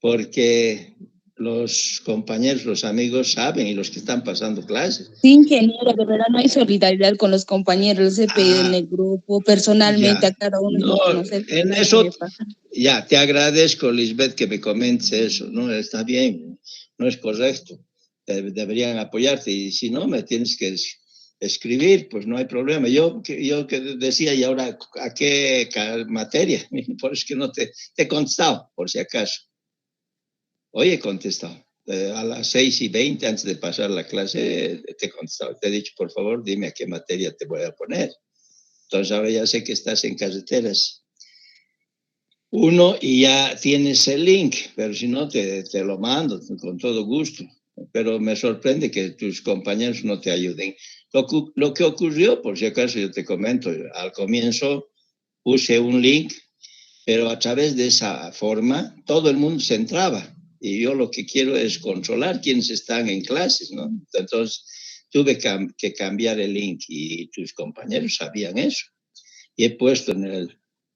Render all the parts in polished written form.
porque los compañeros, los amigos saben y los que están pasando clases. Sí, ingeniero, de verdad no hay solidaridad con los compañeros. Les he pedido en el grupo, personalmente Ya. a cada uno No, sin conocer. en eso, ya, te agradezco, Lisbeth, que me comentes eso, ¿no? Está bien, no es correcto. Deberían apoyarte y si no, me tienes que escribir, pues no hay problema. Yo que decía, ¿y ahora a qué materia? Por eso que no te he contestado, por si acaso. Hoy he contestado. A las 6:20, antes de pasar la clase, te he contestado. Te he dicho, por favor, dime a qué materia te voy a poner. Entonces ahora ya sé que estás en carreteras. Uno, y ya tienes el link, pero si no, te lo mando con todo gusto. Pero me sorprende que tus compañeros no te ayuden. Lo que ocurrió, por si acaso yo te comento, al comienzo puse un link, pero a través de esa forma todo el mundo se entraba. Y yo lo que quiero es controlar quienes están en clases, ¿no? Entonces tuve que cambiar el link y tus compañeros sabían eso. Y he puesto en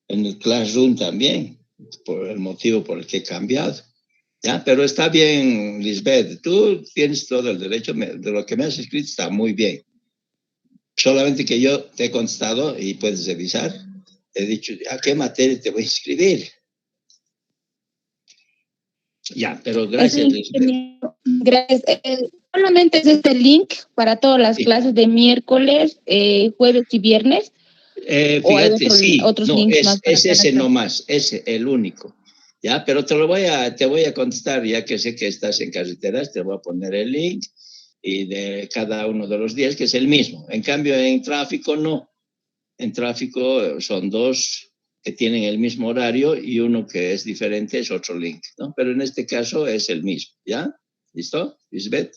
el Classroom también, por el motivo por el que he cambiado. ¿Ya? Pero está bien, Lisbeth, tú tienes todo el derecho, de lo que me has escrito está muy bien. Solamente que yo te he contestado y puedes revisar. He dicho, ¿a qué materia te voy a inscribir? Ya, pero gracias, Lisbeth. Gracias. Solamente es este link para todas las clases de miércoles, jueves y viernes. Fíjate, hay otros links más es ese nomás, ese, el único. Ya, pero te voy a contestar, ya que sé que estás en carreteras, te voy a poner el link y de cada uno de los días, que es el mismo. En cambio, en tráfico no. En tráfico son dos que tienen el mismo horario y uno que es diferente es otro link, ¿no? Pero en este caso es el mismo, ¿ya? ¿Listo, Lisbeth?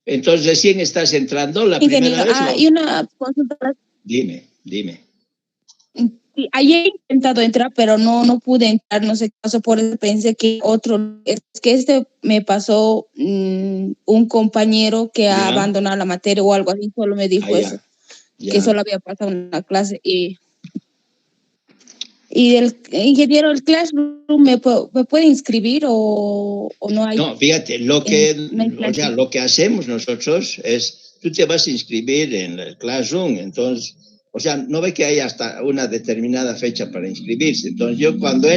Entonces recién estás entrando la primera vez. Y una consulta. Dime. Sí, ayer he intentado entrar, pero no pude entrar, no sé qué pasó, por eso pensé que otro, es que me pasó un compañero que ha abandonado la materia o algo así, solo me dijo eso, que solo había pasado una clase y el ingeniero del Classroom me puede inscribir o no hay. No, fíjate, lo que hacemos nosotros es, tú te vas a inscribir en el Classroom, entonces, o sea, no ve que hay hasta una determinada fecha para inscribirse. Entonces, yo cuando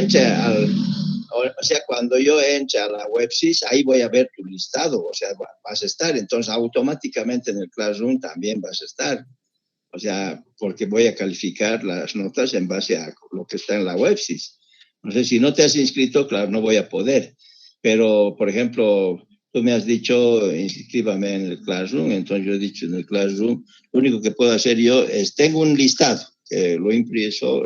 cuando yo entre a la WebSys, ahí voy a ver tu listado, o sea, vas a estar, entonces automáticamente en el Classroom también vas a estar. O sea, porque voy a calificar las notas en base a lo que está en la WebSys. No sé, si no te has inscrito, claro, no voy a poder. Pero, por ejemplo, tú me has dicho, inscríbame en el Classroom, entonces yo he dicho en el Classroom, lo único que puedo hacer yo es, tengo un listado, que lo impreso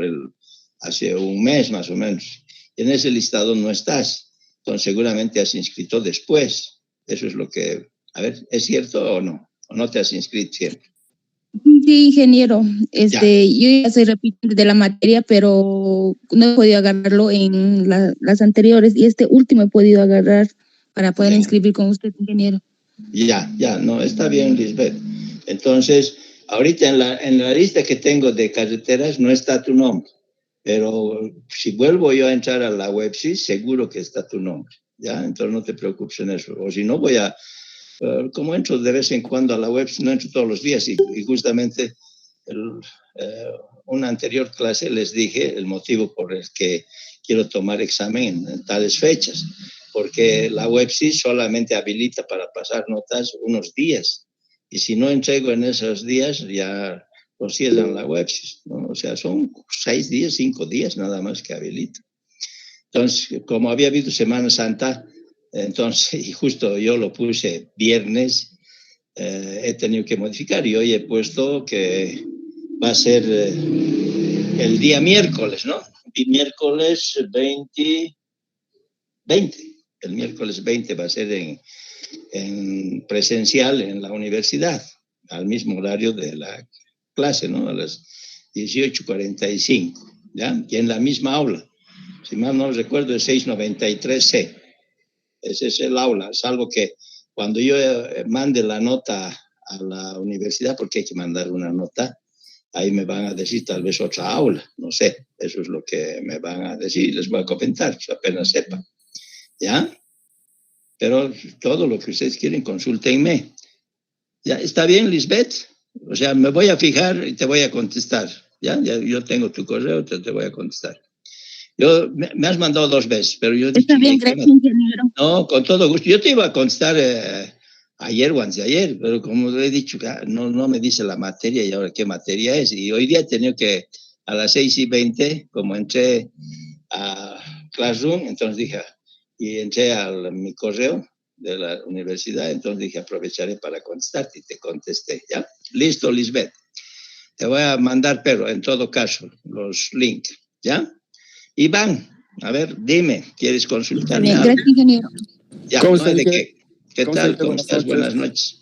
hace un mes más o menos, y en ese listado no estás, entonces seguramente has inscrito después. Eso es lo que, a ver, ¿es cierto o no? ¿O no te has inscrito siempre? Sí, ingeniero, yo ya soy repitente de la materia, pero no he podido agarrarlo en las anteriores y este último he podido agarrar para poder inscribir con usted, ingeniero. Ya, no, está bien, Lisbeth. Entonces, ahorita en la lista que tengo de carreteras no está tu nombre, pero si vuelvo yo a entrar a la WebSys, seguro que está tu nombre, ¿ya? Entonces no te preocupes en eso. O si no, como entro de vez en cuando a la WebSys, no entro todos los días y justamente una anterior clase les dije el motivo por el que quiero tomar examen en tales fechas, porque la WebSys solamente habilita para pasar notas unos días, y si no entrego en esos días, ya lo cierran la WebSys, ¿no? O sea, son 6 días, 5 días nada más que habilita. Entonces, como había habido Semana Santa, entonces, y justo yo lo puse viernes, he tenido que modificar y hoy he puesto que va a ser el día miércoles, ¿no? Y miércoles 20, el miércoles 20 va a ser en presencial en la universidad, al mismo horario de la clase, ¿no? A las 18:45, ¿ya? Y en la misma aula. Si mal no recuerdo, es 693C. Ese es el aula, salvo que cuando yo mande la nota a la universidad, porque hay que mandar una nota, ahí me van a decir tal vez otra aula, no sé, eso es lo que me van a decir, les voy a comentar, apenas sepa. ¿ya? Pero todo lo que ustedes quieren, consúltenme. ¿Ya? ¿Está bien, Lisbeth? O sea, me voy a fijar y te voy a contestar. ¿Ya? Yo tengo tu correo, te voy a contestar. Me has mandado 2 veces, pero yo Está dije... bien, gracias, ingeniero. No, con todo gusto. Yo te iba a contestar ayer o antes de ayer, pero como le he dicho, no me dice la materia y ahora qué materia es. Y hoy día he tenido que, a las 6:20, como entré a Classroom, entonces dije, y entré a mi correo de la universidad, entonces dije, aprovecharé para contestarte y te contesté, ¿ya? Listo, Lisbeth. Te voy a mandar, pero en todo caso, los links, ¿ya? Iván, a ver, dime, ¿quieres Está consultarme bien, algo? gracias, ingeniero. Ya, ¿Cómo no está, hay de Inge? qué. ¿Qué ¿Cómo está, tal? Inge? ¿Cómo Buenas estás? noches. Buenas noches.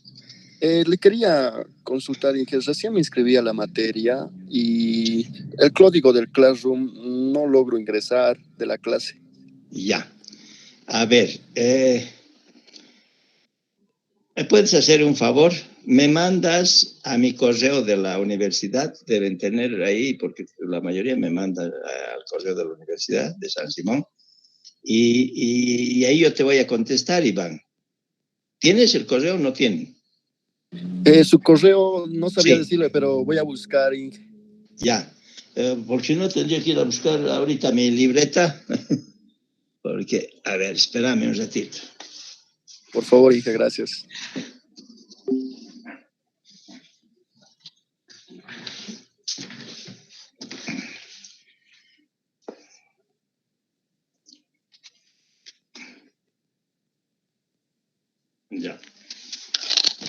Le quería consultar, Inge, recién me inscribí a la materia y el código del Classroom no logro ingresar de la clase. Ya. A ver, ¿me puedes hacer un favor? Me mandas a mi correo de la universidad, deben tener ahí, porque la mayoría me manda al correo de la Universidad de San Simón, y ahí yo te voy a contestar, Iván. ¿Tienes el correo o no tienes? Su correo no sabría Sí. decirle, pero voy a buscar, Inge. Ya. Porque si no, tendría que ir a buscar ahorita mi libreta, porque, a ver, espérame un ratito. Por favor, Inge, gracias. Ya.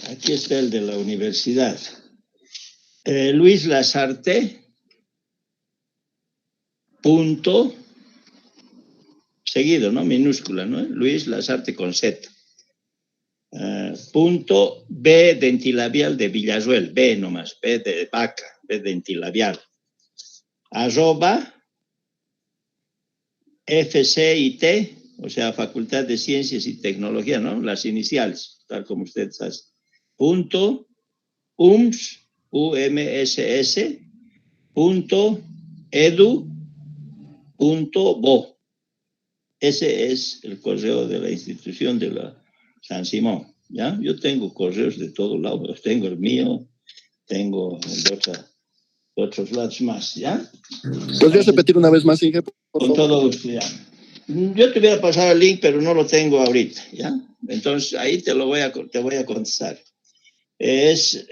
Aquí está el de la universidad. Luis Lasarte, punto, seguido, ¿no? Minúscula, ¿no? Luis Lasarte con Z. Punto B dentilabial de Villarruel, B nomás, B de vaca, B dentilabial. Arroba FCIT, o sea, Facultad de Ciencias y Tecnología, ¿no? Las iniciales, tal como usted sabe. Punto UMSS, UMSS, punto edu, punto bo. Ese es el correo de la institución de la San Simón, ¿ya? Yo tengo correos de todos lados, tengo el mío, tengo el de otros lados más, ¿ya? ¿Podrías repetir una vez más, Inge, por Con favor? todo gusto, ya. Yo te voy a pasar el link, pero no lo tengo ahorita, ¿ya? Entonces, ahí te voy a contestar. Es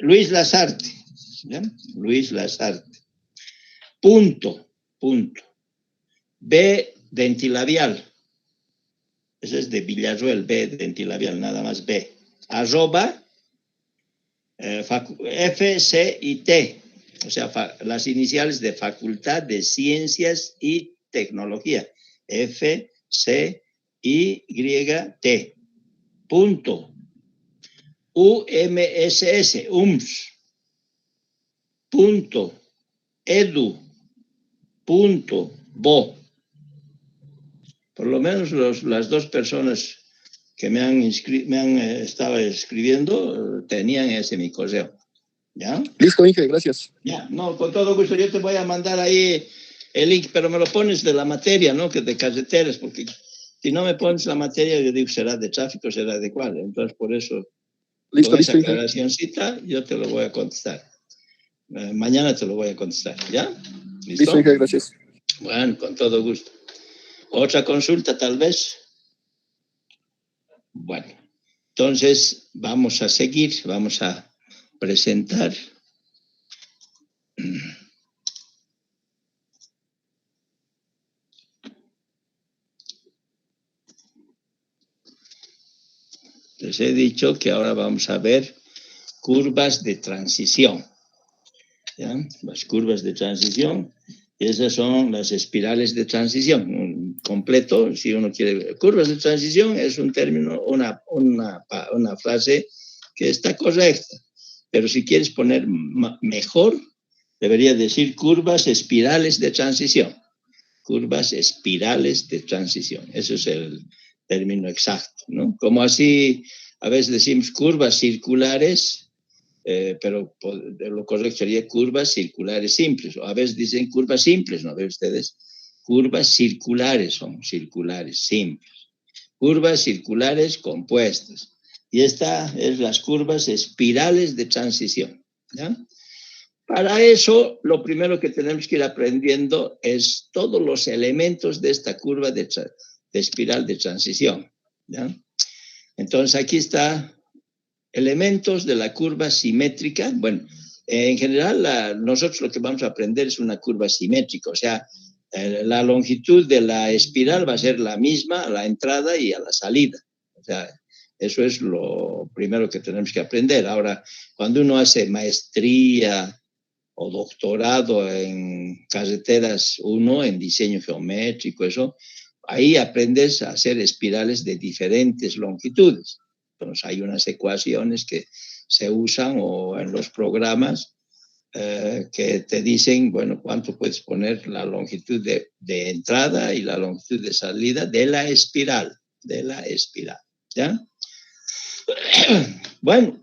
Luis Lasarte, ¿ya? Luis Lasarte. Punto. B dentilabial. Ese es de Villarruel, B dentilabial, nada más B. Arroba FCIT, o sea, las iniciales de Facultad de Ciencias y Tecnología. FCIYT. Punto. UMSS, UMS. Punto. Edu. Punto. Bo. Por lo menos las 2 personas que me han estado escribiendo tenían ese mi correo. ¿Ya? Listo, Inge, gracias. Ya, no, con todo gusto. Yo te voy a mandar ahí el link, pero me lo pones de la materia, ¿no? Que de carreteras, porque si no me pones la materia, yo digo, será de tráfico, será de cuál. Entonces, por eso, Listo, con esa Inge. aclaracióncita, yo te lo voy a contestar. Mañana te lo voy a contestar, ¿ya? Listo, Inge, gracias. Bueno, con todo gusto. ¿Otra consulta, tal vez? Bueno, entonces vamos a seguir, vamos a presentar. Les he dicho que ahora vamos a ver curvas de transición. ¿Ya? Las curvas de transición, esas son las espirales de transición. Completo, si uno quiere. Curvas de transición es un término, una frase que está correcta, pero si quieres poner mejor, debería decir curvas espirales de transición. Curvas espirales de transición. Eso es el término exacto, ¿no? Como así, a veces decimos curvas circulares, pero lo correcto sería curvas circulares simples. O a veces dicen curvas simples, ¿no ven ustedes? Curvas circulares son circulares simples. curvas circulares compuestas. Y estas es las curvas espirales de transición, ¿ya? Para eso, lo primero que tenemos que ir aprendiendo es todos los elementos de esta curva de espiral de transición, ¿ya? Entonces, aquí está elementos de la curva simétrica. Bueno, en general, nosotros lo que vamos a aprender es una curva simétrica, o sea, la longitud de la espiral va a ser la misma a la entrada y a la salida. O sea, eso es lo primero que tenemos que aprender. Ahora, cuando uno hace maestría o doctorado en carreteras 1, en diseño geométrico, eso, ahí aprendes a hacer espirales de diferentes longitudes. Entonces, hay unas ecuaciones que se usan o en los programas que te dicen, bueno, cuánto puedes poner la longitud de entrada y la longitud de salida de la espiral, ¿ya? Bueno,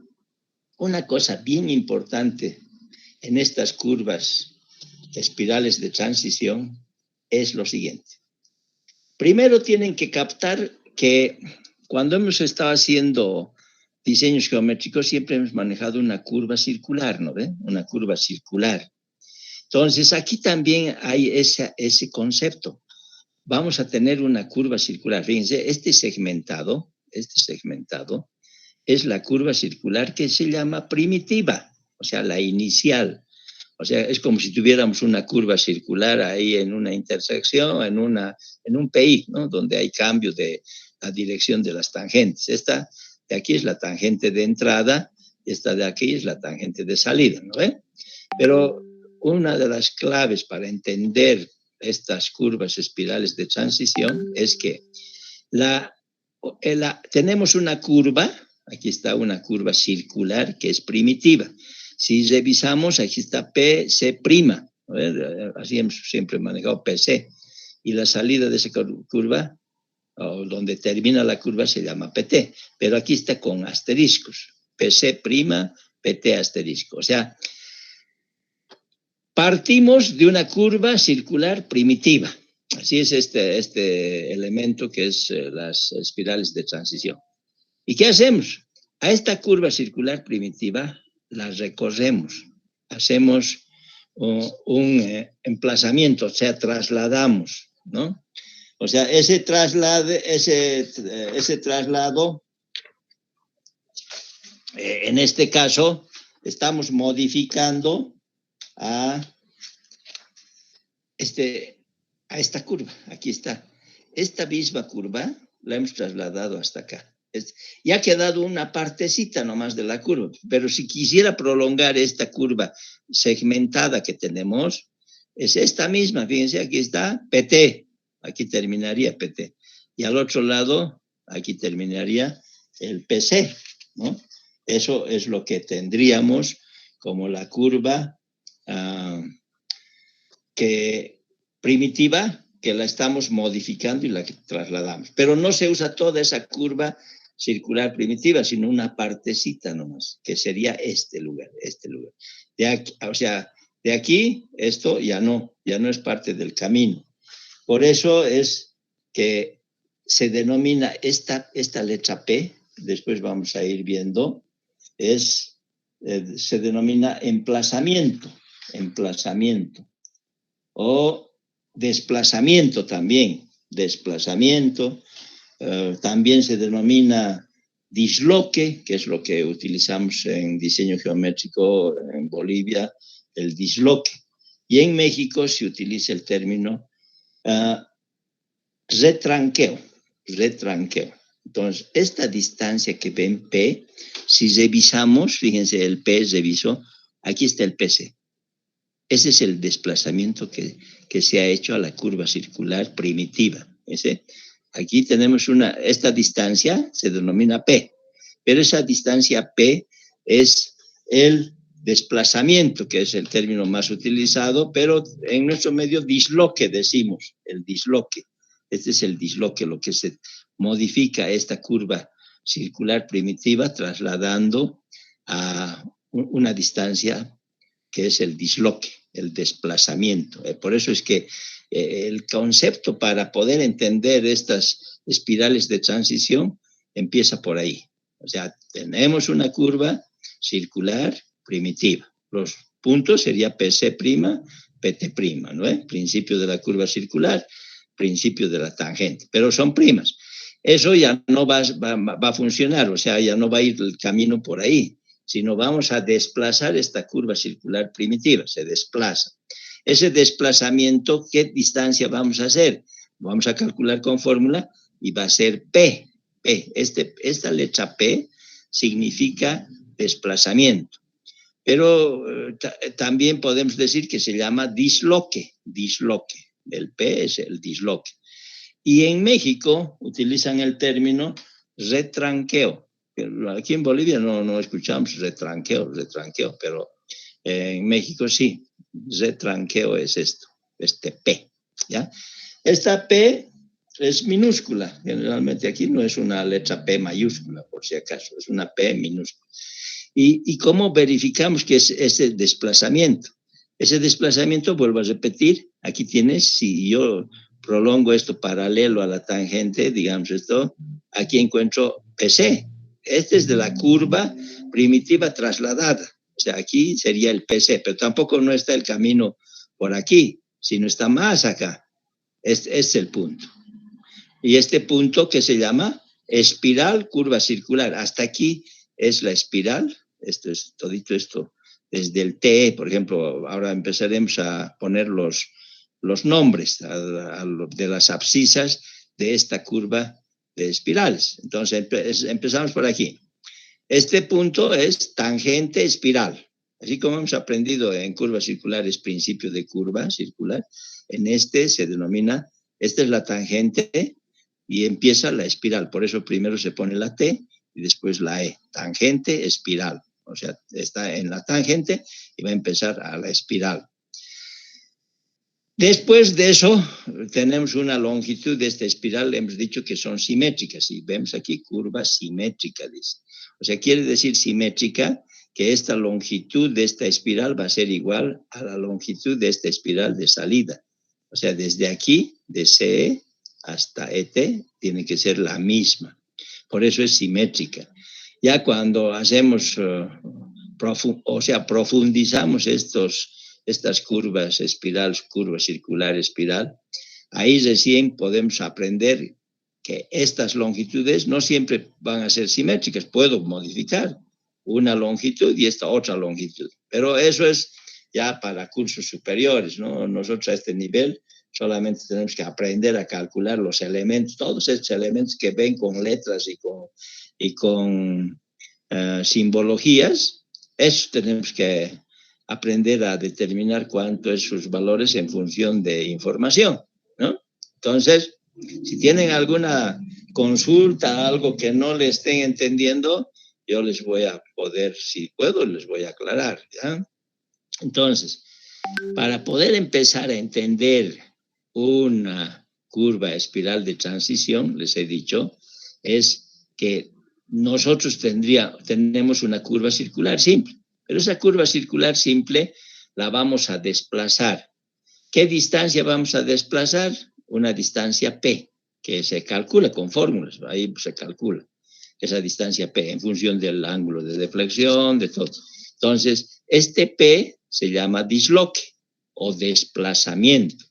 una cosa bien importante en estas curvas espirales de transición es lo siguiente. Primero tienen que captar que cuando hemos estado haciendo diseños geométricos siempre hemos manejado una curva circular, ¿no ve? Una curva circular. Entonces, aquí también hay ese concepto. Vamos a tener una curva circular. Fíjense, este segmentado es la curva circular que se llama primitiva, o sea, la inicial. O sea, es como si tuviéramos una curva circular ahí en una intersección, en un PI, ¿no? Donde hay cambio de la dirección de las tangentes. Esta de aquí es la tangente de entrada, esta de aquí es la tangente de salida, ¿no ve? Pero una de las claves para entender estas curvas espirales de transición es que tenemos una curva, aquí está una curva circular que es primitiva. Si revisamos, aquí está PC', así hemos siempre manejado PC, y la salida de esa curva, o donde termina la curva, se llama PT, pero aquí está con asteriscos, PC', PT asterisco, o sea, partimos de una curva circular primitiva. Así es este elemento que es las espirales de transición. ¿Y qué hacemos? A esta curva circular primitiva la recorremos, hacemos un emplazamiento, o sea, trasladamos, ¿no? O sea, ese traslado, en este caso, estamos modificando a esta curva. Aquí está. Esta misma curva la hemos trasladado hasta acá. Y ha quedado una partecita nomás de la curva. Pero si quisiera prolongar esta curva segmentada que tenemos, es esta misma. Fíjense, aquí está PT. Aquí terminaría PT. Y al otro lado, aquí terminaría el PC, ¿no? Eso es lo que tendríamos como la curva primitiva, que la estamos modificando y la que trasladamos. Pero no se usa toda esa curva circular primitiva, sino una partecita nomás, que sería este lugar. De aquí, o sea, de aquí, esto ya no es parte del camino. Por eso es que se denomina esta letra P, después vamos a ir viendo, se denomina emplazamiento, o desplazamiento también, también se denomina disloque, que es lo que utilizamos en diseño geométrico en Bolivia, el disloque. Y en México se utiliza el término retranqueo. Entonces, esta distancia que ven P, si revisamos, fíjense, el P revisó, aquí está el PC. Ese es el desplazamiento que se ha hecho a la curva circular primitiva. Aquí tenemos esta distancia se denomina P, pero esa distancia P es el desplazamiento, que es el término más utilizado, pero en nuestro medio disloque decimos, el disloque. Este es el disloque, lo que se modifica esta curva circular primitiva trasladando a una distancia que es el disloque, el desplazamiento. Por eso es que el concepto para poder entender estas espirales de transición empieza por ahí. O sea, tenemos una curva circular primitiva. Los puntos sería PC', PT', ¿no? Principio de la curva circular, principio de la tangente, pero son primas. Eso ya no va a funcionar, o sea, ya no va a ir el camino por ahí, sino vamos a desplazar esta curva circular primitiva, se desplaza. Ese desplazamiento, ¿qué distancia vamos a hacer? Vamos a calcular con fórmula y va a ser P. Esta letra P significa desplazamiento. Pero también podemos decir que se llama disloque. El P es el disloque. Y en México utilizan el término retranqueo. Aquí en Bolivia no escuchamos retranqueo, pero en México sí. Retranqueo es esto, este P, ¿ya? Esta P es minúscula. Generalmente aquí no es una letra P mayúscula, por si acaso, es una P minúscula. ¿Y cómo verificamos que es ese desplazamiento? Ese desplazamiento, vuelvo a repetir, aquí tienes, si yo prolongo esto paralelo a la tangente, digamos esto, aquí encuentro PC. Este es de la curva primitiva trasladada. O sea, aquí sería el PC, pero tampoco no está el camino por aquí, sino está más acá. Este es el punto. Y este punto que se llama espiral curva circular. Hasta aquí es la espiral. Esto es todito esto. Desde el TE, por ejemplo, ahora empezaremos a poner los nombres de las abscisas de esta curva de espirales. Entonces empezamos por aquí. Este punto es tangente espiral. Así como hemos aprendido en curvas circulares, principio de curva circular, en este se denomina, esta es la tangente y empieza la espiral. Por eso primero se pone la T y después la E. Tangente espiral. O sea, está en la tangente y va a empezar a la espiral. Después de eso, tenemos una longitud de esta espiral, hemos dicho que son simétricas, y vemos aquí curva simétrica, dice. O sea, quiere decir simétrica que esta longitud de esta espiral va a ser igual a la longitud de esta espiral de salida. O sea, desde aquí, de CE hasta ET, tiene que ser la misma. Por eso es simétrica. Ya cuando hacemos, profundizamos estas curvas espiral, curva circular espiral, ahí recién podemos aprender que estas longitudes no siempre van a ser simétricas. Puedo modificar una longitud y esta otra longitud, pero eso es ya para cursos superiores, ¿no? Nosotros a este nivel solamente tenemos que aprender a calcular los elementos, todos estos elementos que ven con letras y con simbologías. Eso tenemos que aprender a determinar cuánto es sus valores en función de información, ¿no? Entonces, si tienen alguna consulta, algo que no le estén entendiendo, yo les voy a poder, si puedo, les voy a aclarar, ¿ya? Entonces, para poder empezar a entender una curva espiral de transición, les he dicho, es que nosotros tenemos una curva circular simple, pero esa curva circular simple la vamos a desplazar. ¿Qué distancia vamos a desplazar? Una distancia P, que se calcula con fórmulas, ahí se calcula esa distancia P en función del ángulo de deflexión, de todo. Entonces, este P se llama disloque o desplazamiento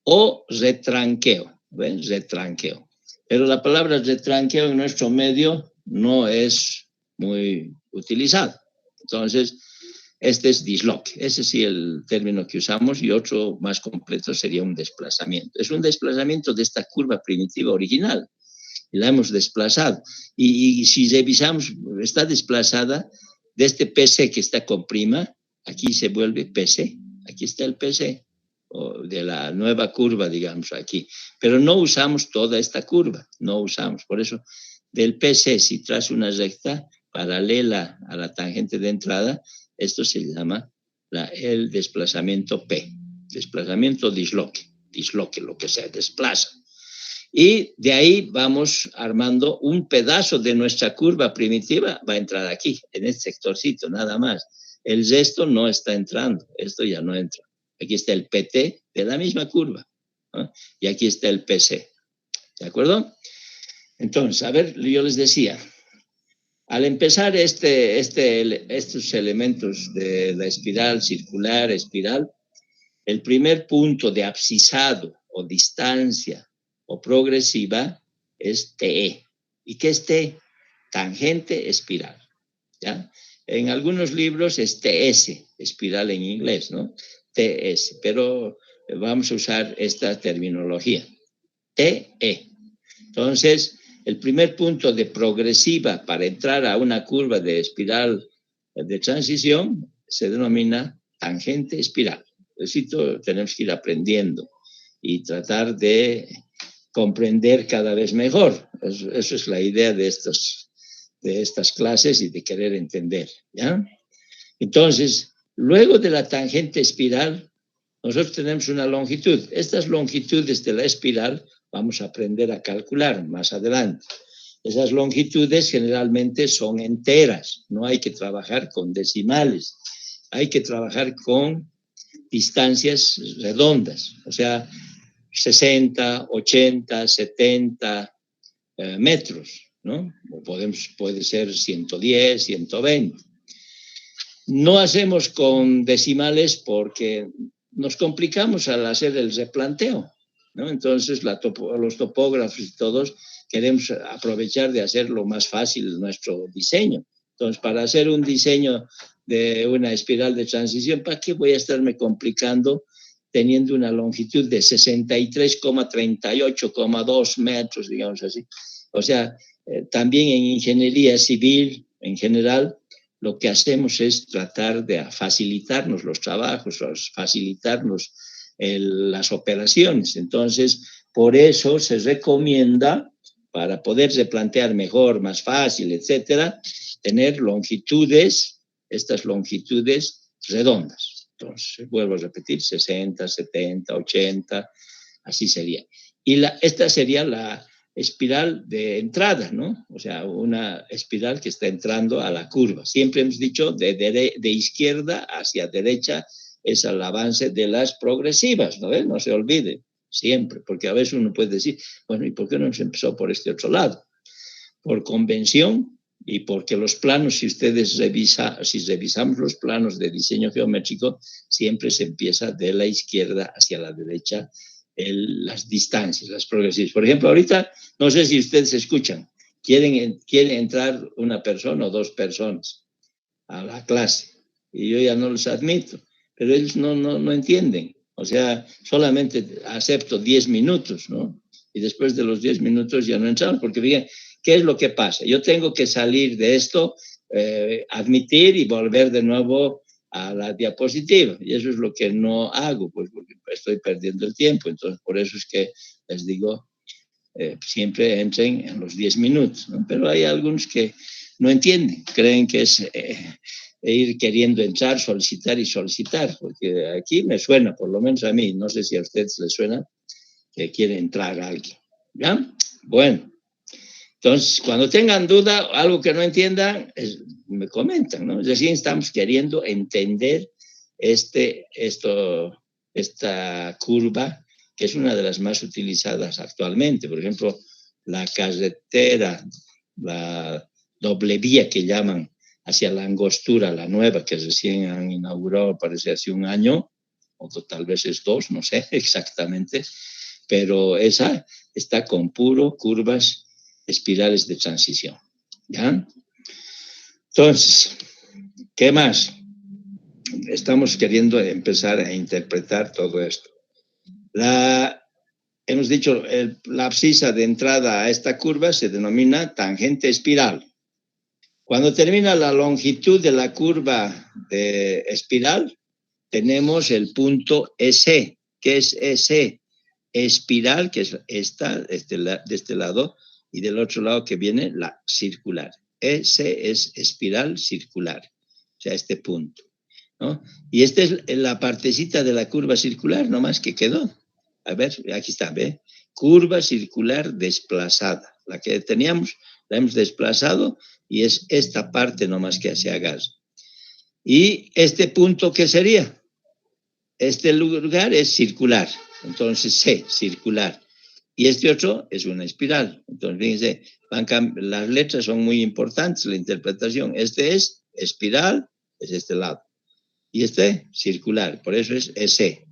o retranqueo, ¿ven? Retranqueo. Pero la palabra retranqueo en nuestro medio no es muy utilizada. Entonces, este es disloque. Ese sí el término que usamos, y otro más completo sería un desplazamiento. Es un desplazamiento de esta curva primitiva original. Y la hemos desplazado. Y si revisamos, está desplazada de este PC que está con prima, aquí se vuelve PC. Aquí está el PC, o de la nueva curva, digamos, aquí. Pero no usamos toda esta curva, no usamos. Por eso, del PC, si trazo una recta paralela a la tangente de entrada, esto se llama el desplazamiento P, desplazamiento disloque, lo que se desplaza. Y de ahí vamos armando un pedazo de nuestra curva primitiva, va a entrar aquí, en este sectorcito, nada más. El resto no está entrando, esto ya no entra. Aquí está el PT de la misma curva, ¿no? Y aquí está el PC, ¿de acuerdo? Entonces, a ver, yo les decía, al empezar estos elementos de la espiral circular, espiral, el primer punto de abscisado o distancia o progresiva es TE. ¿Y qué es T? Tangente espiral. ¿Ya? En algunos libros es TS, espiral en inglés, ¿no? TS, pero vamos a usar esta terminología. TE. Entonces, el primer punto de progresiva para entrar a una curva de espiral de transición se denomina tangente espiral. Tenemos que ir aprendiendo y tratar de comprender cada vez mejor. Eso es la idea de estas clases y de querer entender, ¿ya? Entonces, luego de la tangente espiral, nosotros tenemos una longitud. Estas longitudes de la espiral vamos a aprender a calcular más adelante. Esas longitudes generalmente son enteras, no hay que trabajar con decimales, hay que trabajar con distancias redondas, o sea, 60, 80, 70 metros, ¿no? Puede ser 110, 120. No hacemos con decimales porque nos complicamos al hacer el replanteo, ¿no? Entonces los topógrafos y todos queremos aprovechar de hacer lo más fácil nuestro diseño. Entonces, para hacer un diseño de una espiral de transición, ¿para qué voy a estarme complicando teniendo una longitud de 63,38,2 metros, digamos así? O sea, también en ingeniería civil, en general, lo que hacemos es tratar de facilitarnos los trabajos, facilitarnos las operaciones. Entonces, por eso se recomienda, para poder replantear mejor, más fácil, etcétera, tener longitudes, estas longitudes redondas. Entonces, vuelvo a repetir, 60, 70, 80, así sería. Y esta sería la espiral de entrada, ¿no? O sea, una espiral que está entrando a la curva. Siempre hemos dicho de izquierda hacia derecha es el avance de las progresivas, ¿no? No se olvide, siempre, porque a veces uno puede decir, bueno, ¿y por qué no se empezó por este otro lado? Por convención y porque los planos, si revisamos los planos de diseño geométrico, siempre se empieza de la izquierda hacia la derecha las distancias, las progresivas. Por ejemplo, ahorita, no sé si ustedes escuchan, quiere entrar una persona o dos personas a la clase y yo ya no los admito, pero ellos no entienden. O sea, solamente acepto 10 minutos, ¿no? Y después de los 10 minutos ya no entran, porque fíjense, ¿qué es lo que pasa? Yo tengo que salir de esto, admitir y volver de nuevo a la diapositiva. Y eso es lo que no hago, pues porque estoy perdiendo el tiempo. Entonces, por eso es que les digo, siempre entren en los 10 minutos, ¿no? Pero hay algunos que no entienden, creen que es ir queriendo entrar, solicitar y solicitar, porque aquí me suena, por lo menos a mí, no sé si a ustedes les suena, que quiere entrar alguien, ¿ya? Bueno. Entonces, cuando tengan duda, algo que no entiendan, me comentan, ¿no? Es decir, estamos queriendo entender esta curva, que es una de las más utilizadas actualmente. Por ejemplo, la carretera, la doble vía que llaman hacia la Angostura, la nueva, que recién han inaugurado, parece hace un año, o tal vez es 2, no sé exactamente, pero esa está con puro curvas espirales de transición, ¿ya? Entonces, ¿qué más? Estamos queriendo empezar a interpretar todo esto. Hemos dicho, la abscisa de entrada a esta curva se denomina tangente espiral. Cuando termina la longitud de la curva de espiral, tenemos el punto EC. ¿Qué es EC? Espiral, que es esta, de este lado, y del otro lado que viene la circular. Ese es espiral circular, o sea, este punto, ¿no? Y esta es la partecita de la curva circular, nomás que quedó. A ver, aquí está, ¿ve? Curva circular desplazada. La que teníamos, la hemos desplazado y es esta parte nomás que se agarra. ¿Y este punto qué sería? Este lugar es circular, entonces C, circular. y este otro es una espiral. Entonces, fíjense, las letras son muy importantes, la interpretación. Este es espiral, es este lado. Y este, circular, por eso es SE.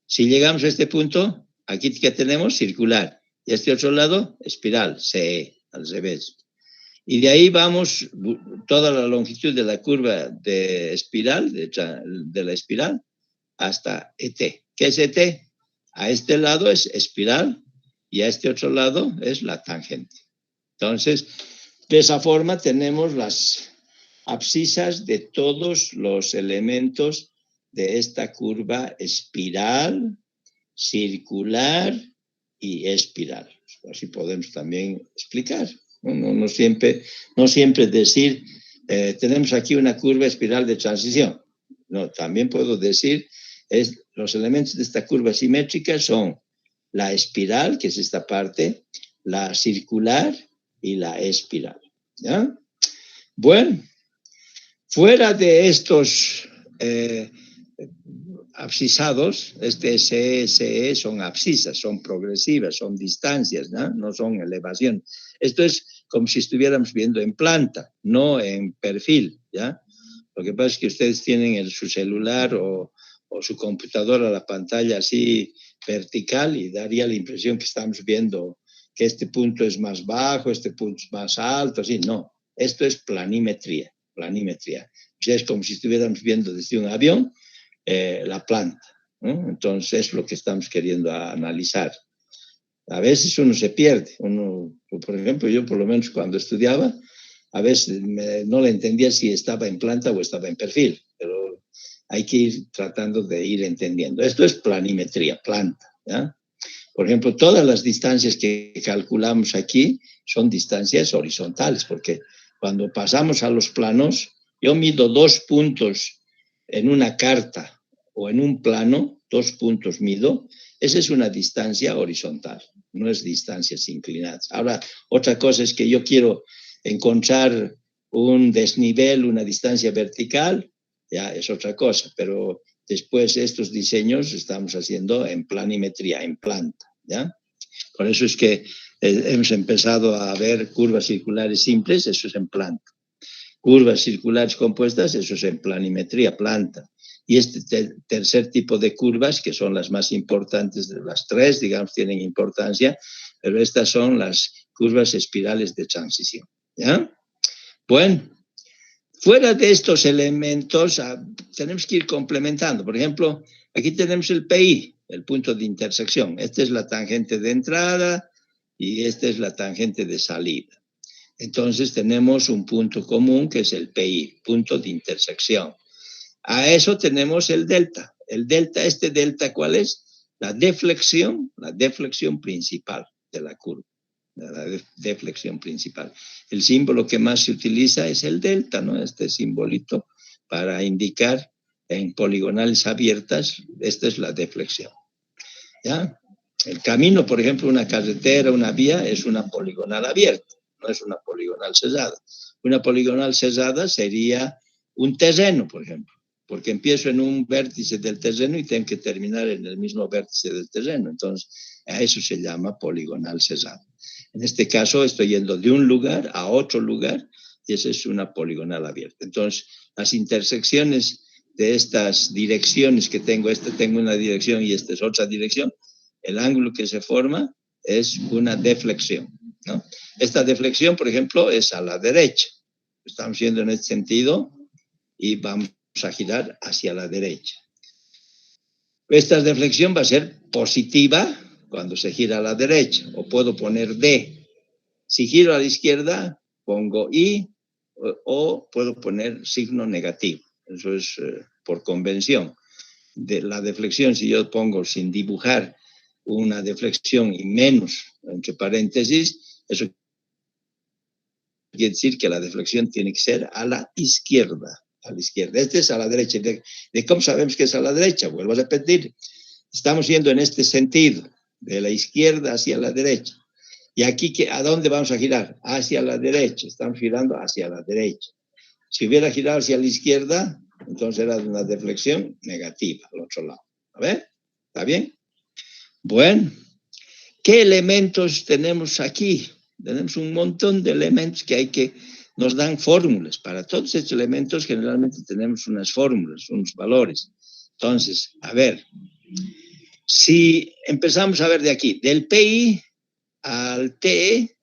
Si llegamos a este punto, aquí que tenemos circular. Y este otro lado, espiral, CE, al revés. Y de ahí vamos toda la longitud de la curva de espiral, de la espiral, hasta ET. ¿Qué es ET? A este lado es espiral y a este otro lado es la tangente. Entonces, de esa forma tenemos las abscisas de todos los elementos de esta curva espiral, circular y espiral. Así podemos también explicar. No siempre decir, tenemos aquí una curva espiral de transición. No, también puedo decir, los elementos de esta curva simétrica son la espiral, que es esta parte, la circular y la espiral. ¿Ya? Bueno, fuera de estos abscisados, SE son abscisas, son progresivas, son distancias, no son elevación. Esto es como si estuviéramos viendo en planta, no en perfil, ¿ya? Lo que pasa es que ustedes tienen su celular o su computadora, la pantalla así vertical, y daría la impresión que estamos viendo que este punto es más bajo, este punto es más alto, así. No, esto es planimetría. O sea, es como si estuviéramos viendo desde un avión la planta, ¿no? Entonces es lo que estamos queriendo analizar. A veces uno se pierde. Por ejemplo, yo por lo menos cuando estudiaba, a veces no le entendía si estaba en planta o estaba en perfil, pero hay que ir tratando de ir entendiendo. Esto es planimetría, planta, ¿ya? Por ejemplo, todas las distancias que calculamos aquí son distancias horizontales, porque cuando pasamos a los planos, yo mido 2 puntos en una carta o en un plano, 2 puntos mido, esa es una distancia horizontal, no es distancias inclinadas. Ahora, otra cosa es que yo quiero encontrar un desnivel, una distancia vertical, ya es otra cosa, pero después estos diseños estamos haciendo en planimetría, en planta, ¿ya? Por eso es que hemos empezado a ver curvas circulares simples, eso es en planta. Curvas circulares compuestas, eso es en planimetría, planta. Y este tercer tipo de curvas, que son las más importantes de las tres, digamos, tienen importancia, pero estas son las curvas espirales de transición, ¿ya? Bueno, fuera de estos elementos, tenemos que ir complementando. Por ejemplo, aquí tenemos el PI, el punto de intersección. Esta es la tangente de entrada y esta es la tangente de salida. Entonces tenemos un punto común que es el PI, punto de intersección. A eso tenemos el delta. El delta, ¿este delta cuál es? La deflexión principal de la curva. La deflexión principal. El símbolo que más se utiliza es el delta, ¿no? Este simbolito para indicar en poligonales abiertas, esta es la deflexión. ¿Ya? El camino, por ejemplo, una carretera, una vía, es una poligonal abierta, no es una poligonal cerrada. Una poligonal cerrada sería un terreno, por ejemplo, porque empiezo en un vértice del terreno y tengo que terminar en el mismo vértice del terreno. Entonces, a eso se llama poligonal cerrada. En este caso, estoy yendo de un lugar a otro lugar y esa es una poligonal abierta. Entonces, las intersecciones de estas direcciones que tengo, tengo una dirección y esta es otra dirección, el ángulo que se forma es una deflexión, ¿no? Esta deflexión, por ejemplo, es a la derecha. Estamos yendo en este sentido y vamos a girar hacia la derecha. Esta deflexión va a ser positiva cuando se gira a la derecha, o puedo poner D. Si giro a la izquierda, pongo I, o puedo poner signo negativo. Eso es por convención. De la deflexión, si yo pongo sin dibujar una deflexión y menos, entre paréntesis, eso quiere decir que la deflexión tiene que ser a la izquierda. A la izquierda. Este es a la derecha. ¿De cómo sabemos que es a la derecha? Vuelvo a repetir. Estamos yendo en este sentido, de la izquierda hacia la derecha. Y aquí, ¿a dónde vamos a girar? Hacia la derecha. Estamos girando hacia la derecha. Si hubiera girado hacia la izquierda, entonces era una deflexión negativa al otro lado. ¿A ver? ¿Está bien? Bueno, ¿Qué elementos tenemos aquí? Tenemos un montón de elementos nos dan fórmulas. Para todos estos elementos generalmente tenemos unas fórmulas, unos valores. Entonces, a ver, si empezamos a ver de aquí, del PI al TE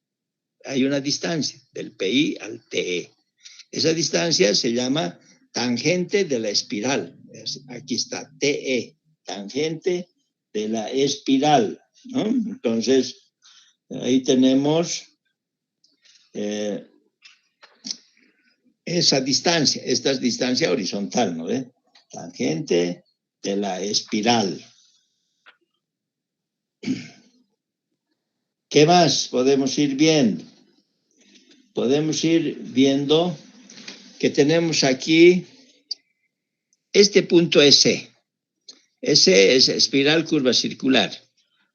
hay una distancia, del PI al TE. Esa distancia se llama tangente de la espiral. Aquí está, TE, tangente de la espiral, ¿no? Entonces, ahí tenemos esa distancia. Esta es distancia horizontal, ¿no ve? Tangente de la espiral. ¿Qué más podemos ir viendo? Podemos ir viendo que tenemos aquí este punto S. S es espiral curva circular.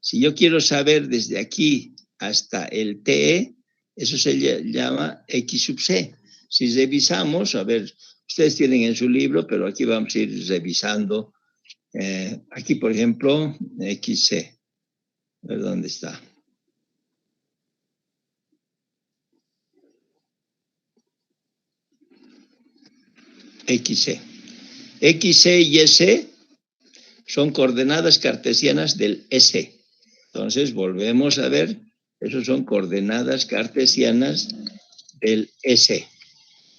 Si yo quiero saber desde aquí hasta el TE, eso se llama X sub C. Si revisamos, a ver, ustedes tienen en su libro, pero aquí vamos a ir revisando. Aquí, por ejemplo, XC. A ver dónde está. XC. XC y S son coordenadas cartesianas del S. Entonces, volvemos a ver, esos son coordenadas cartesianas del S.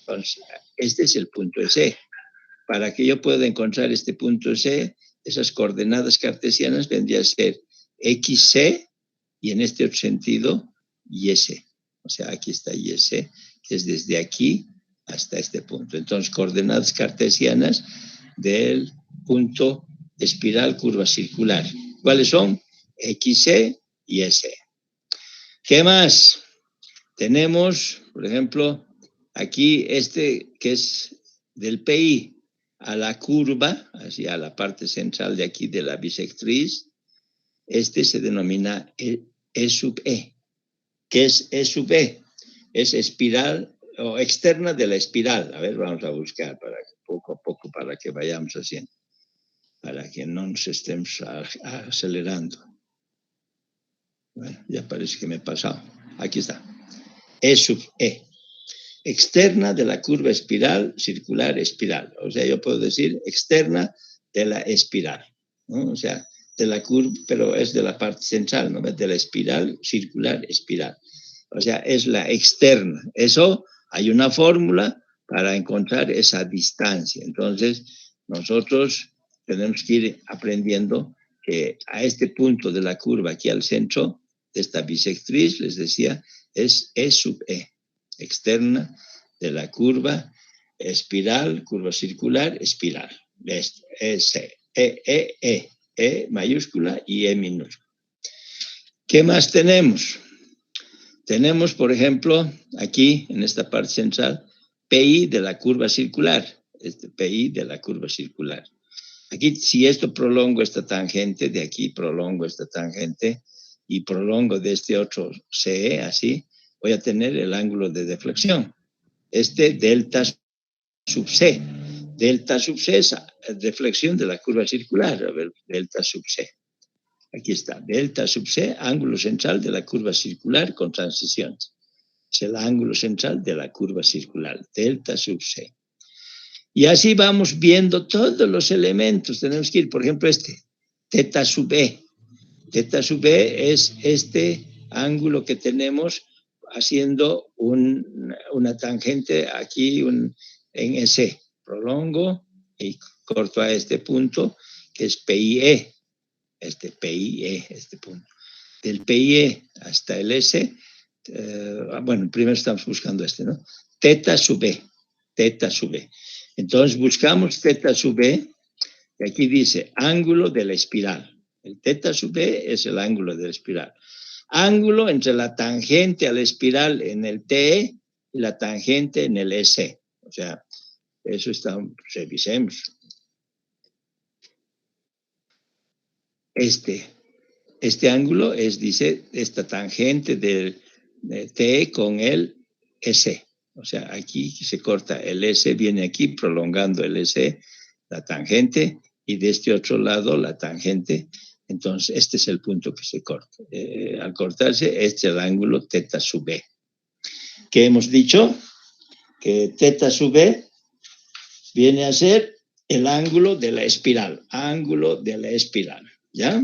Entonces, este es el punto S. Para que yo pueda encontrar este punto S, esas coordenadas cartesianas vendría a ser XC y en este otro sentido, YS. O sea, aquí está YS, que es desde aquí hasta este punto. Entonces, coordenadas cartesianas del punto espiral curva circular. ¿Cuáles son? XC y S. ¿Qué más? Tenemos, por ejemplo, aquí este que es del PI a la curva, hacia la parte central de aquí de la bisectriz. Este se denomina E sub E. ¿Qué es E sub E? Es espiral o externa de la espiral. A ver, vamos a buscar poco a poco para que vayamos haciendo, para que no nos estemos acelerando. Bueno, ya parece que me he pasado. Aquí está. E sub E. Externa de la curva espiral, circular, espiral. O sea, yo puedo decir externa de la espiral, ¿no? O sea, de la curva, pero es de la parte central, ¿no? De la espiral, circular, espiral. O sea, es la externa. Eso, hay una fórmula para encontrar esa distancia. Entonces, nosotros tenemos que ir aprendiendo que a este punto de la curva, aquí al centro de esta bisectriz, les decía, es E sub E. Externa de la curva espiral, curva circular, espiral. E mayúscula y E minúscula. ¿Qué más tenemos? Tenemos, por ejemplo, aquí en esta parte central, PI de la curva circular. Este PI de la curva circular. Aquí, si esto prolongo esta tangente, de aquí prolongo esta tangente y prolongo de este otro CE, así, voy a tener el ángulo de deflexión. Este delta sub C. Delta sub C es deflexión de la curva circular. A ver, delta sub C. Aquí está. Delta sub C, ángulo central de la curva circular con transiciones. Es el ángulo central de la curva circular. Delta sub C. Y así vamos viendo todos los elementos. Tenemos que ir, por ejemplo, este. Teta sub E. Teta sub E es este ángulo que tenemos haciendo una tangente aquí en S. Prolongo y corto a este punto, que es PIE. PIE, este punto. Del PIE hasta el S, bueno, primero estamos buscando este, ¿no? Teta sub E. Teta sub E. Entonces buscamos teta sub E, y aquí dice ángulo de la espiral. El teta sub E es el ángulo de la espiral. Ángulo entre la tangente a la espiral en el TE y la tangente en el S. O sea, eso está, revisemos. Este ángulo es, dice, esta tangente del TE con el S. O sea, aquí se corta el S, viene aquí prolongando el S, la tangente, y de este otro lado la tangente Entonces, este es el punto que se corta. Al cortarse, este es el ángulo θ sub b. ¿Qué hemos dicho? Que θ sub b viene a ser el ángulo de la espiral. Ángulo de la espiral, ¿ya?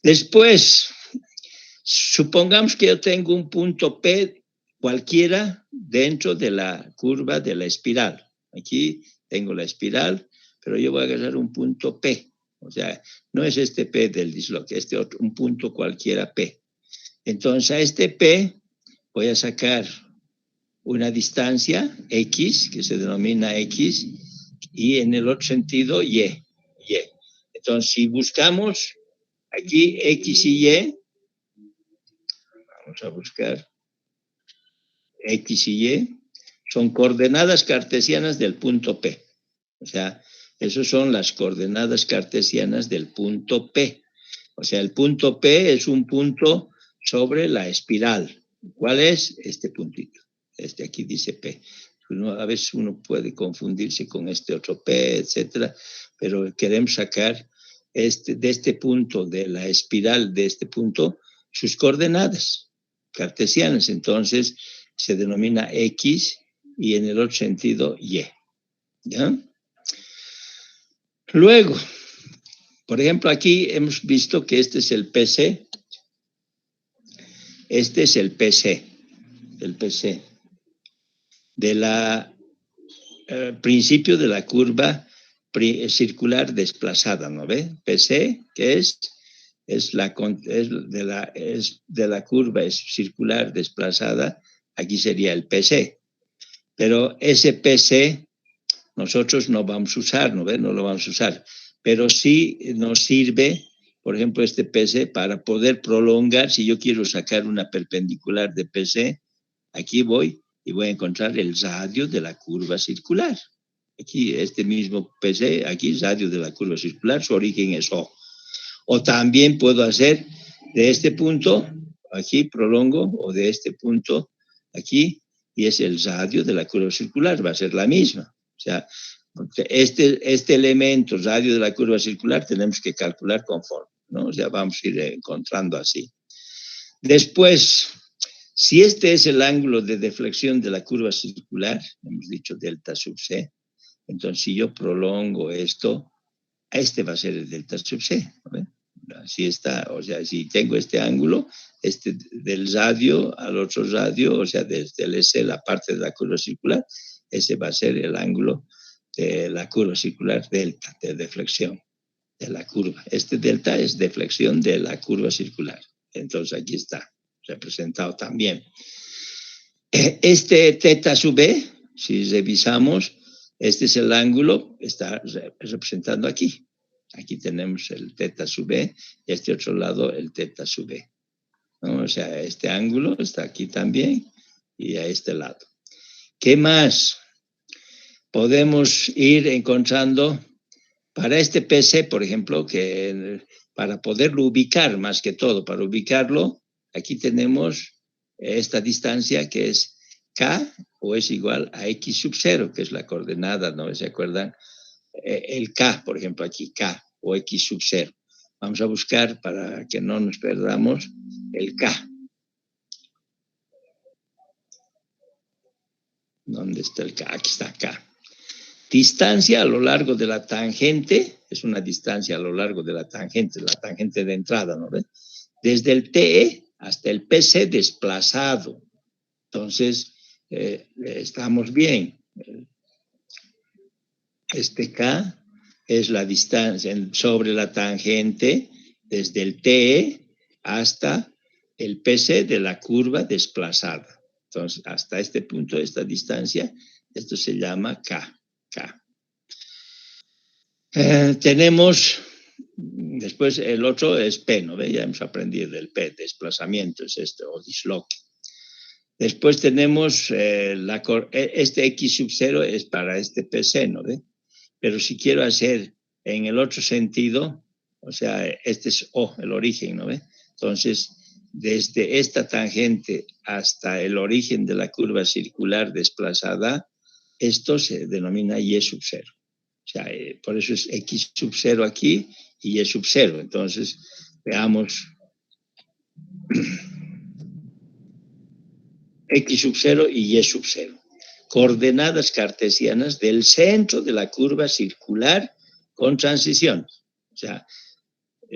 Después, supongamos que yo tengo un punto P cualquiera dentro de la curva de la espiral. Aquí tengo la espiral, pero yo voy a agarrar un punto P. O sea, no es este P del disloque, este otro, un punto cualquiera P. Entonces, a este P voy a sacar una distancia X, que se denomina X, y en el otro sentido Y. Entonces, si buscamos aquí X y Y, vamos a buscar X y Y, son coordenadas cartesianas del punto P. O sea, esas son las coordenadas cartesianas del punto P. O sea, el punto P es un punto sobre la espiral. ¿Cuál es? Este puntito. Este aquí dice P. A veces uno puede confundirse con este otro P, etcétera, pero queremos sacar de este punto de la espiral, de este punto, sus coordenadas cartesianas. Entonces, se denomina X y en el otro sentido Y. ¿Ya? Luego, por ejemplo, aquí hemos visto que este es el PC. Este es el PC de la principio de la curva circular desplazada, ¿no ve? PC, que es de la curva circular desplazada, aquí sería el PC. Pero ese PC nosotros no vamos a usar, ¿no ve? No lo vamos a usar. Pero sí nos sirve, por ejemplo, este PC para poder prolongar. Si yo quiero sacar una perpendicular de PC, aquí voy y voy a encontrar el radio de la curva circular. Aquí, este mismo PC, aquí, radio de la curva circular, su origen es O. O también puedo hacer de este punto, aquí prolongo, o de este punto, aquí, y es el radio de la curva circular, va a ser la misma. O sea, este elemento, radio de la curva circular, tenemos que calcular conforme, ¿no? O sea, vamos a ir encontrando así. Después, si este es el ángulo de deflexión de la curva circular, hemos dicho delta sub C, entonces si yo prolongo esto, este va a ser el delta sub C, ¿no? Así está, o sea, si tengo este ángulo, este del radio al otro radio, o sea, desde el S, la parte de la curva circular, ese va a ser el ángulo de la curva circular delta, de deflexión de la curva. Este delta es deflexión de la curva circular. Entonces aquí está representado también. Este θ sub b, si revisamos, este es el ángulo, está representando aquí. Aquí tenemos el θ sub b y a este otro lado el θ sub b, ¿no? O sea, este ángulo está aquí también y a este lado. ¿Qué más? Podemos ir encontrando para este PC, por ejemplo, que para poderlo ubicar más que todo, para ubicarlo, aquí tenemos esta distancia que es K o es igual a X sub 0, que es la coordenada, ¿no? ¿Se acuerdan? El K, por ejemplo, aquí K o X sub 0. Vamos a buscar para que no nos perdamos el K. ¿Dónde está el K? Aquí está K. Distancia a lo largo de la tangente, es una distancia a lo largo de la tangente de entrada, ¿no ves? Desde el TE hasta el PC desplazado. Entonces, estamos bien. Este K es la distancia sobre la tangente desde el TE hasta el PC de la curva desplazada. Entonces, hasta este punto, esta distancia, esto se llama K. Tenemos, después el otro es P, ¿no ve? Ya hemos aprendido del P, desplazamiento es este, o disloque. Después tenemos, este X sub 0 es para este PC, ¿no ve? Pero si quiero hacer en el otro sentido, o sea, este es O, el origen, ¿no ve? Entonces, desde esta tangente hasta el origen de la curva circular desplazada, esto se denomina Y sub 0. O sea, por eso es X sub 0 aquí y Y sub 0. Entonces, veamos X sub 0 y Y sub 0. Coordenadas cartesianas del centro de la curva circular con transición. O sea,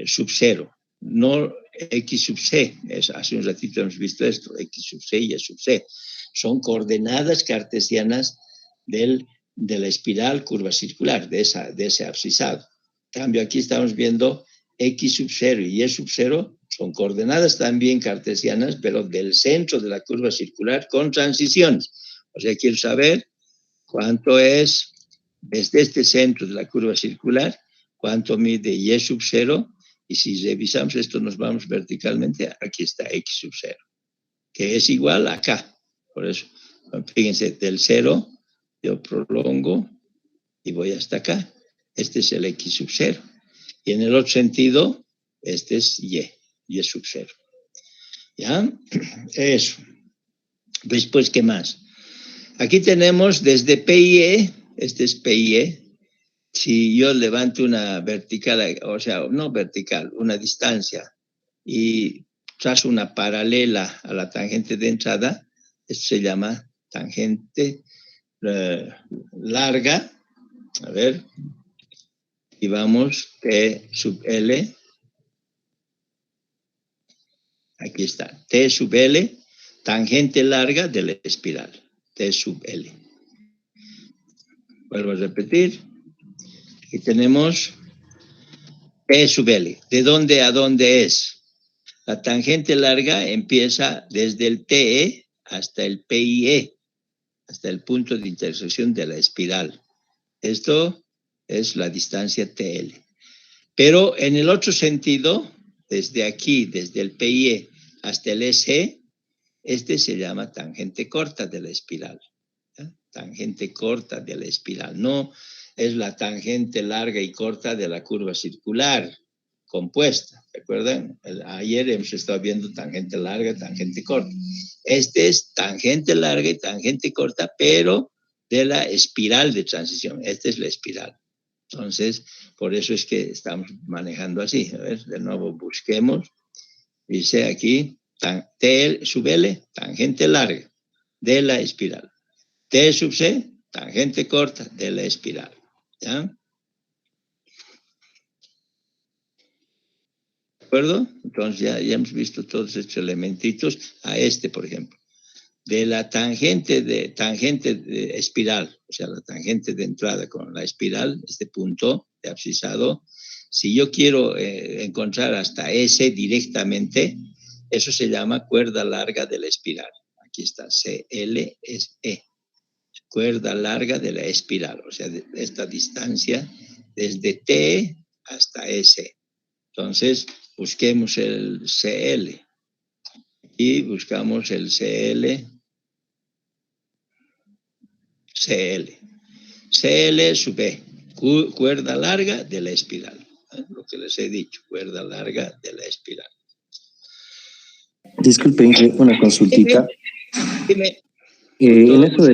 sub 0, no X sub C. Hace un ratito hemos visto esto, X sub C y Y sub C. Son coordenadas cartesianas de la espiral curva circular, de ese abscisado. En cambio, aquí estamos viendo X sub 0 y Y sub 0 son coordenadas también cartesianas, pero del centro de la curva circular con transiciones. O sea, quiero saber cuánto es desde este centro de la curva circular, cuánto mide Y sub 0, y si revisamos esto nos vamos verticalmente, aquí está X sub 0, que es igual a acá. Por eso, fíjense, del 0 yo prolongo y voy hasta acá. Este es el X sub 0. Y en el otro sentido, este es Y sub 0. ¿Ya? Eso. Después, ¿qué más? Aquí tenemos desde PIE, este es PIE. Si yo levanto una vertical, o sea, no vertical, una distancia, y trazo una paralela a la tangente de entrada, esto se llama tangente larga. A ver, y vamos T sub L. Aquí está, T sub L, tangente larga de la espiral, T sub L. Vuelvo a repetir. Aquí tenemos T sub L. ¿De dónde a dónde es? La tangente larga empieza desde el TE hasta el PIE, hasta el punto de intersección de la espiral. Esto es la distancia TL. Pero en el otro sentido, desde aquí, desde el PIE hasta el SE, este se llama tangente corta de la espiral. ¿Ya? Tangente corta de la espiral. No es la tangente larga y corta de la curva circular compuesta. ¿Recuerdan? Ayer hemos estado viendo tangente larga, tangente corta. Este es tangente larga y tangente corta, pero de la espiral de transición. Esta es la espiral. Entonces, por eso es que estamos manejando así. A ver, de nuevo busquemos. Dice aquí, T sub L, tangente larga de la espiral. T sub C, tangente corta de la espiral. ¿Ya? ¿De acuerdo? Entonces ya hemos visto todos estos elementitos. A este, por ejemplo. De la tangente de espiral, o sea, la tangente de entrada con la espiral, este punto de abscisado, si yo quiero encontrar hasta S directamente, eso se llama cuerda larga de la espiral. Aquí está, CLSE, cuerda larga de la espiral, o sea, de esta distancia desde T hasta S. Entonces, busquemos el CL y buscamos el CL. CL sub E, cuerda larga de la espiral. Lo que les he dicho, cuerda larga de la espiral. Disculpen, una consultita. Dime. En eso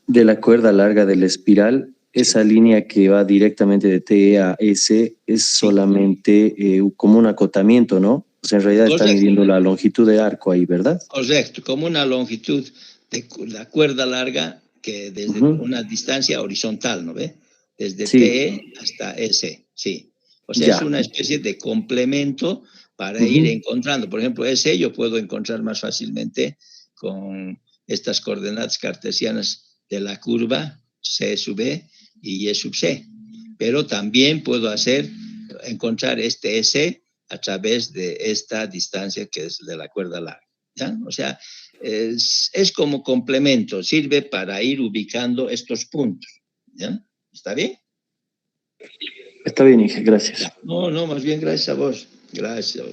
de la cuerda larga de la espiral, esa línea que va directamente de T a S es solamente como un acotamiento, ¿no? O sea, en realidad está midiendo la longitud de arco ahí, ¿verdad? Correcto, como una longitud de la cuerda larga que desde una distancia horizontal, ¿no ve? Desde T hasta S, sí. O sea, es una especie de complemento para ir encontrando. Por ejemplo, S yo puedo encontrar más fácilmente con estas coordenadas cartesianas de la curva C sub E y Y sub C. Pero también puedo encontrar este S a través de esta distancia que es de la cuerda larga. ¿Ya? O sea, es como complemento, sirve para ir ubicando estos puntos. ¿Ya? ¿Está bien? Está bien, Inge, gracias. No, más bien gracias a vos. Gracias.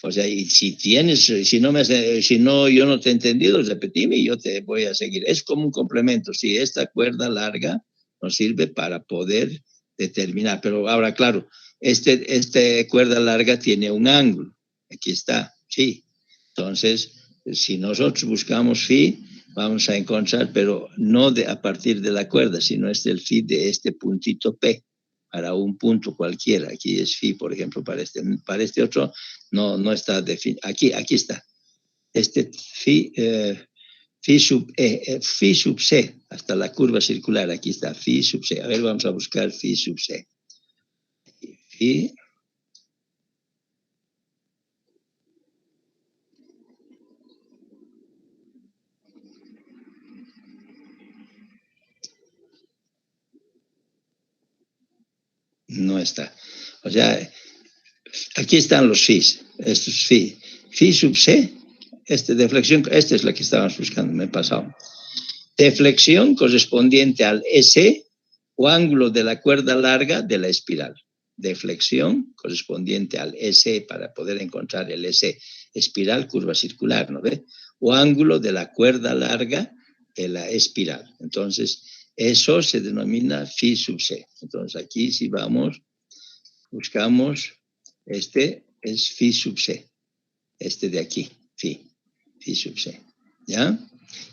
O sea, y si no yo no te he entendido, repetime y yo te voy a seguir. Es como un complemento. Sí, esta cuerda larga nos sirve para poder determinar. Pero ahora, claro, esta cuerda larga tiene un ángulo. Aquí está, sí. Entonces, si nosotros buscamos phi, vamos a encontrar, pero no a partir de la cuerda, sino es el phi de este puntito P. para un punto cualquiera. Aquí es phi, por ejemplo, para este otro no está definido. Aquí está. Este phi sub c, hasta la curva circular, aquí está, phi sub c. A ver, vamos a buscar phi sub c. Phi no está. O sea, aquí están los phis. Esto es phi. Phi sub c, deflexión, esta es la que estábamos buscando, me he pasado. Deflexión correspondiente al S o ángulo de la cuerda larga de la espiral. Deflexión correspondiente al S para poder encontrar el S espiral, curva circular, ¿no ve? O ángulo de la cuerda larga de la espiral. Entonces, eso se denomina phi sub c. Entonces, aquí si vamos, buscamos, este es phi sub c. Este de aquí, phi sub c. ¿Ya?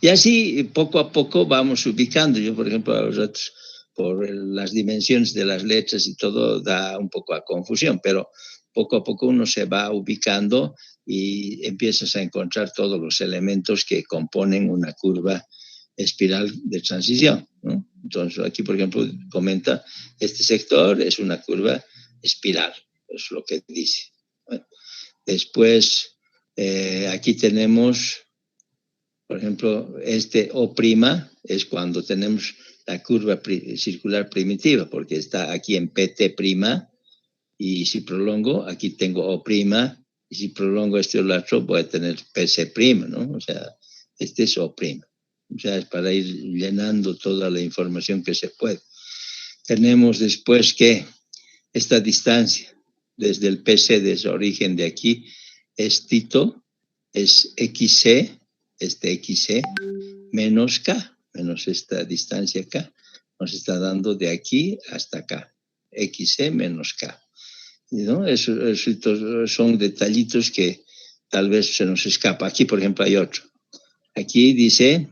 Y así, poco a poco, vamos ubicando. Yo, por ejemplo, a los otros, por las dimensiones de las letras y todo, da un poco a confusión, pero poco a poco uno se va ubicando y empiezas a encontrar todos los elementos que componen una curva espiral de transición, ¿no? Entonces, aquí, por ejemplo, comenta, este sector es una curva espiral, es lo que dice. Bueno, después, aquí tenemos, por ejemplo, este O' es cuando tenemos la curva circular primitiva, porque está aquí en PT', y si prolongo, aquí tengo O', y si prolongo este otro, voy a tener PC', ¿no? O sea, este es O'. O sea, es para ir llenando toda la información que se puede. Tenemos después que esta distancia, desde el PC, desde el origen de aquí, es Tito, es XC, este XC, menos K, menos esta distancia acá, nos está dando de aquí hasta acá, XC menos K. ¿No? Esos son detallitos que tal vez se nos escapa. Aquí, por ejemplo, hay otro. Aquí dice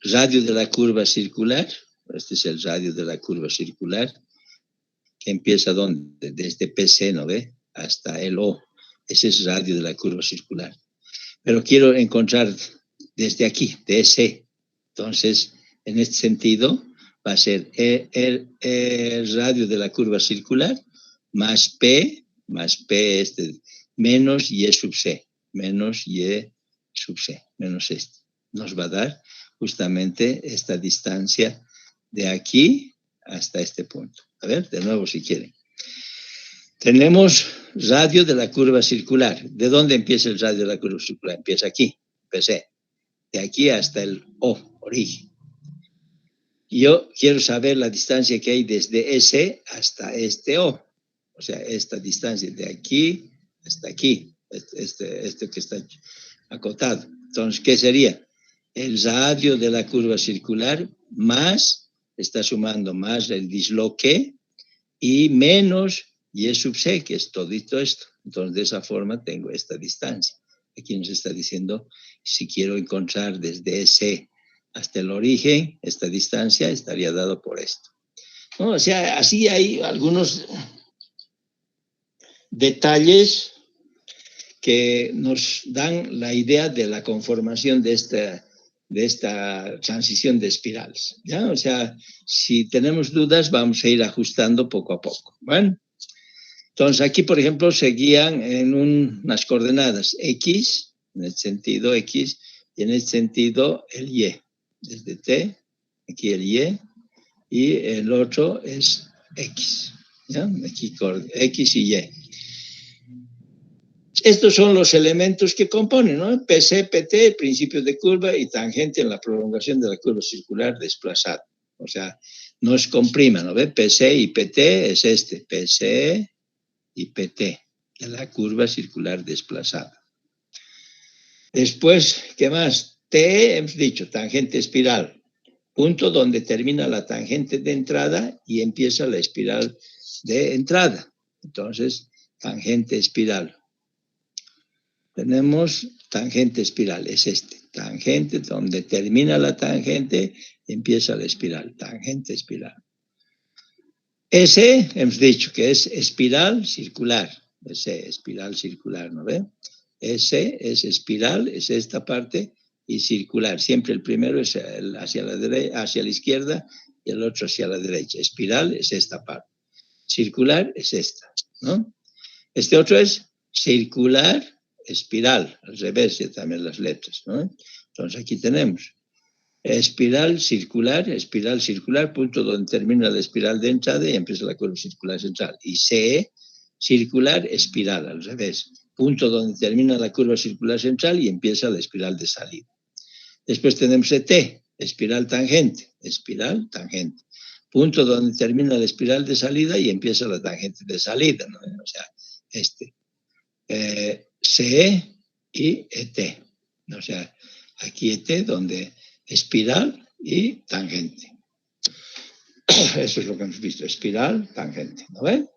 radio de la curva circular. Este es el radio de la curva circular, que empieza ¿dónde? Desde PC, ¿no ve? Hasta el O. Ese es radio de la curva circular. Pero quiero encontrar desde aquí, de ese. Entonces, en este sentido, va a ser el radio de la curva circular más P menos Y sub C, menos Y sub C, menos este. Nos va a dar justamente esta distancia de aquí hasta este punto. A ver, de nuevo si quieren. Tenemos radio de la curva circular. ¿De dónde empieza el radio de la curva circular? Empieza aquí, PC. De aquí hasta el O, origen. Yo quiero saber la distancia que hay desde S hasta este O. O sea, esta distancia de aquí hasta aquí. Este que está acotado. Entonces, ¿qué sería? El radio de la curva circular más, está sumando más el disloque y menos Y sub C, que es todito esto. Entonces, de esa forma tengo esta distancia. Aquí nos está diciendo, si quiero encontrar desde S hasta el origen, esta distancia estaría dado por esto. ¿No? O sea, así hay algunos detalles que nos dan la idea de la conformación de esta transición de espirales. ¿Ya? O sea, si tenemos dudas, vamos a ir ajustando poco a poco. Bueno, entonces aquí, por ejemplo, seguían en unas coordenadas X, en el sentido X, y en el sentido el Y. Desde T, aquí el y el otro es X. ¿Ya? Aquí X y Y. Estos son los elementos que componen, ¿no? PC, PT, principio de curva y tangente en la prolongación de la curva circular desplazada. O sea, no es comprima, ¿no ve? PC y PT es este, PC y PT, de la curva circular desplazada. Después, ¿qué más? T, hemos dicho, tangente espiral, punto donde termina la tangente de entrada y empieza la espiral de entrada. Entonces, tangente espiral. Tenemos tangente espiral, es este, tangente donde termina la tangente y empieza la espiral, tangente espiral. S, hemos dicho que es espiral circular. S, espiral circular, ¿no ve? S es espiral, es esta parte, y circular. Siempre el primero es hacia la izquierda y el otro hacia la derecha. Espiral es esta parte. Circular es esta, ¿no? Este otro es circular, espiral, al revés ya también las letras, ¿no? Entonces aquí tenemos espiral, circular, punto donde termina la espiral de entrada y empieza la curva circular central. Y CE, circular, espiral, al revés, punto donde termina la curva circular central y empieza la espiral de salida. Después tenemos ET, espiral tangente, punto donde termina la espiral de salida y empieza la tangente de salida, ¿no? O sea, CE y ET. O sea, aquí ET donde espiral y tangente. Eso es lo que hemos visto, espiral, tangente, ¿no ven?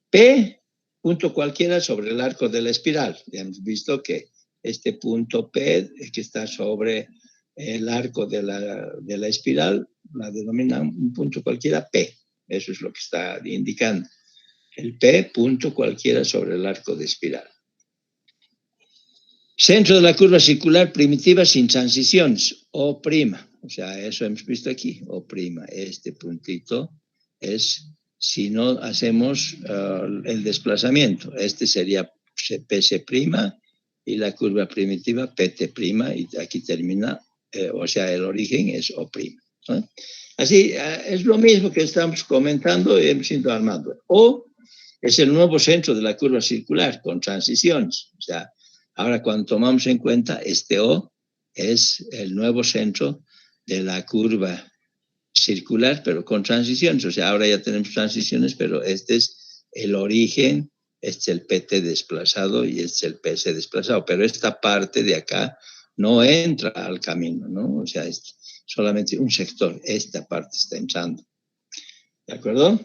P, punto cualquiera sobre el arco de la espiral. Ya hemos visto que este punto P, que está sobre el arco de la espiral, la denomina un punto cualquiera P. Eso es lo que está indicando. El P, punto cualquiera sobre el arco de espiral. Centro de la curva circular primitiva sin transiciones, O'. O sea, eso hemos visto aquí, O'. Este puntito es si no hacemos el desplazamiento. Este sería PC' y la curva primitiva PT', y aquí termina, o sea, el origen es O'. ¿No? Así, es lo mismo que estamos comentando y hemos ido armando. O es el nuevo centro de la curva circular con transiciones. O sea, ahora cuando tomamos en cuenta este O es el nuevo centro de la curva circular, pero con transiciones. O sea, ahora ya tenemos transiciones, pero este es el origen, este es el PT desplazado y este es el PC desplazado. Pero esta parte de acá no entra al camino, ¿no? O sea, es solamente un sector. Esta parte está entrando. ¿De acuerdo?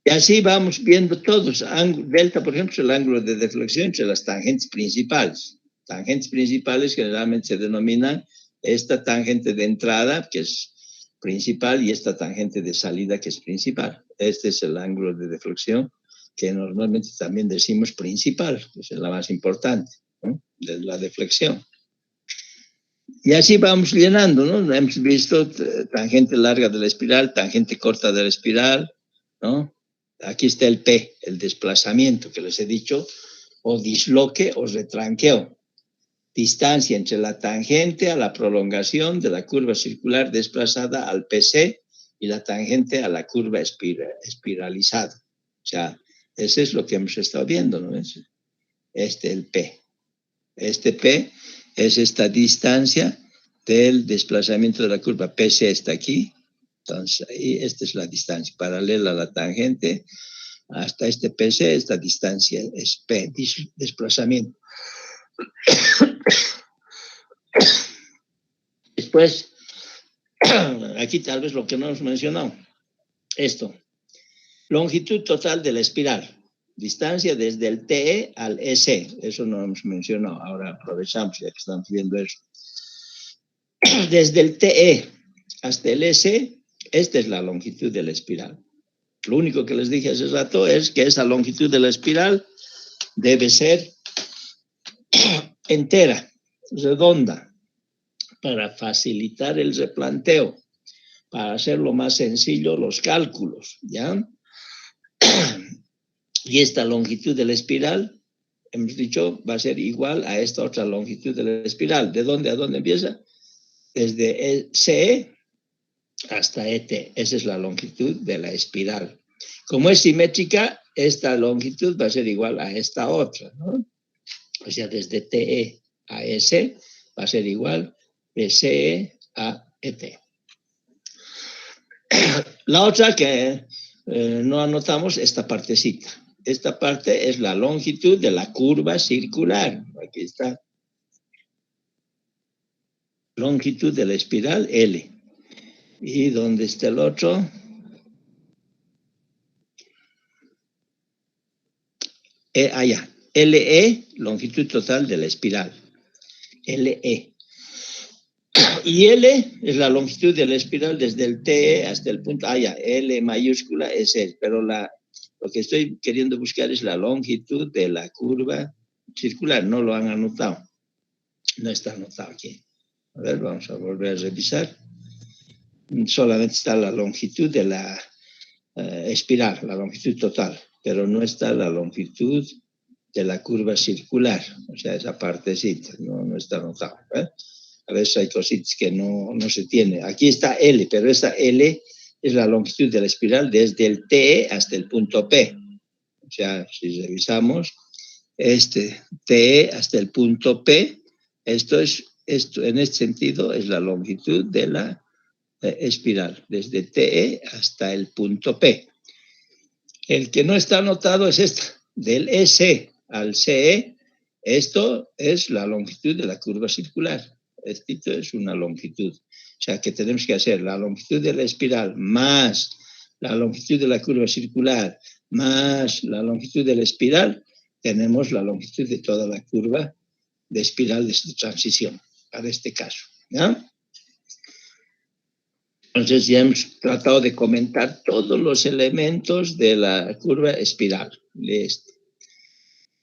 Y así vamos viendo todos. Delta, por ejemplo, es el ángulo de deflexión entre las tangentes principales. Tangentes principales generalmente se denominan esta tangente de entrada, que es principal, y esta tangente de salida, que es principal. Este es el ángulo de deflexión, que normalmente también decimos principal, que es la más importante, ¿no? De la deflexión. Y así vamos llenando, ¿no? Hemos visto tangente larga de la espiral, tangente corta de la espiral, ¿no? Aquí está el P, el desplazamiento que les he dicho, o disloque o retranqueo. Distancia entre la tangente a la prolongación de la curva circular desplazada al PC y la tangente a la curva espiralizada. O sea, eso es lo que hemos estado viendo, ¿no? El P. Este P es esta distancia del desplazamiento de la curva. PC está aquí. Entonces, ahí esta es la distancia paralela a la tangente. Hasta este PC, esta distancia es P, desplazamiento. Después, aquí tal vez lo que no hemos mencionado. Esto. Longitud total de la espiral. Distancia desde el TE al SE. Eso no hemos mencionado. Ahora aprovechamos ya que estamos viendo eso. Desde el TE hasta el SE, esta es la longitud de la espiral. Lo único que les dije hace rato es que esa longitud de la espiral debe ser entera, redonda, para facilitar el replanteo, para hacerlo más sencillo los cálculos, ¿ya? Y esta longitud de la espiral, hemos dicho, va a ser igual a esta otra longitud de la espiral. ¿De dónde a dónde empieza? Desde CE hasta ET. Esa es la longitud de la espiral. Como es simétrica, esta longitud va a ser igual a esta otra, ¿no? O sea, desde TE a S va a ser igual de CE a ET. La otra que no anotamos, esta partecita. Esta parte es la longitud de la curva circular. Aquí está. Longitud de la espiral L. ¿Y dónde está el otro? Allá. LE, longitud total de la espiral. LE. Y L es la longitud de la espiral desde el TE hasta el punto, ya, L mayúscula es L, pero lo que estoy queriendo buscar es la longitud de la curva circular, no lo han anotado, no está anotado aquí. A ver, vamos a volver a revisar. Solamente está la longitud de la espiral, la longitud total, pero no está la longitud de la curva circular, o sea, esa partecita, no está anotado. A veces hay cositas que no se tiene. Aquí está L, pero esta L es la longitud de la espiral desde el TE hasta el punto P. O sea, si revisamos, este TE hasta el punto P, esto en este sentido es la longitud de la espiral, desde TE hasta el punto P. El que no está anotado es esta, del EC al CE, esto es la longitud de la curva circular. Esto es una longitud. O sea que tenemos que hacer la longitud de la espiral más la longitud de la curva circular más la longitud de la espiral, tenemos la longitud de toda la curva de espiral de transición, para este caso. ¿Ya? Entonces ya hemos tratado de comentar todos los elementos de la curva espiral.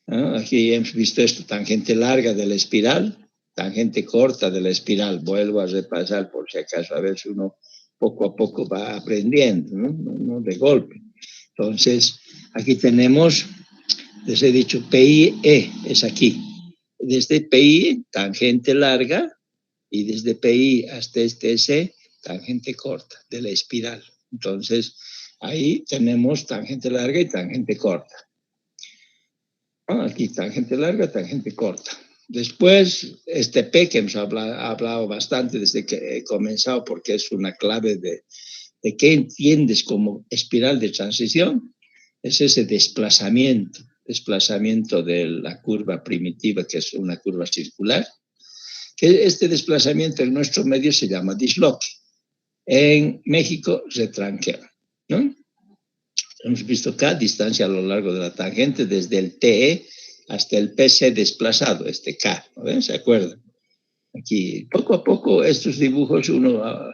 ¿No? Aquí hemos visto esto, tangente larga de la espiral, tangente corta de la espiral. Vuelvo a repasar por si acaso, a ver si uno poco a poco va aprendiendo, no de golpe. Entonces, aquí tenemos, les he dicho, PI-E, es aquí. Desde PI, tangente larga, y desde PI hasta este S, tangente corta de la espiral. Entonces, ahí tenemos tangente larga y tangente corta. Aquí tangente larga, tangente corta. Después, este P, que hemos hablado bastante desde que he comenzado, porque es una clave de qué entiendes como espiral de transición, es ese desplazamiento de la curva primitiva, que es una curva circular, que este desplazamiento en nuestro medio se llama disloque. En México, retranqueo, ¿no? Hemos visto K, distancia a lo largo de la tangente, desde el TE hasta el PC desplazado, este K, ¿no? ¿Se acuerdan? Aquí, poco a poco, estos dibujos uno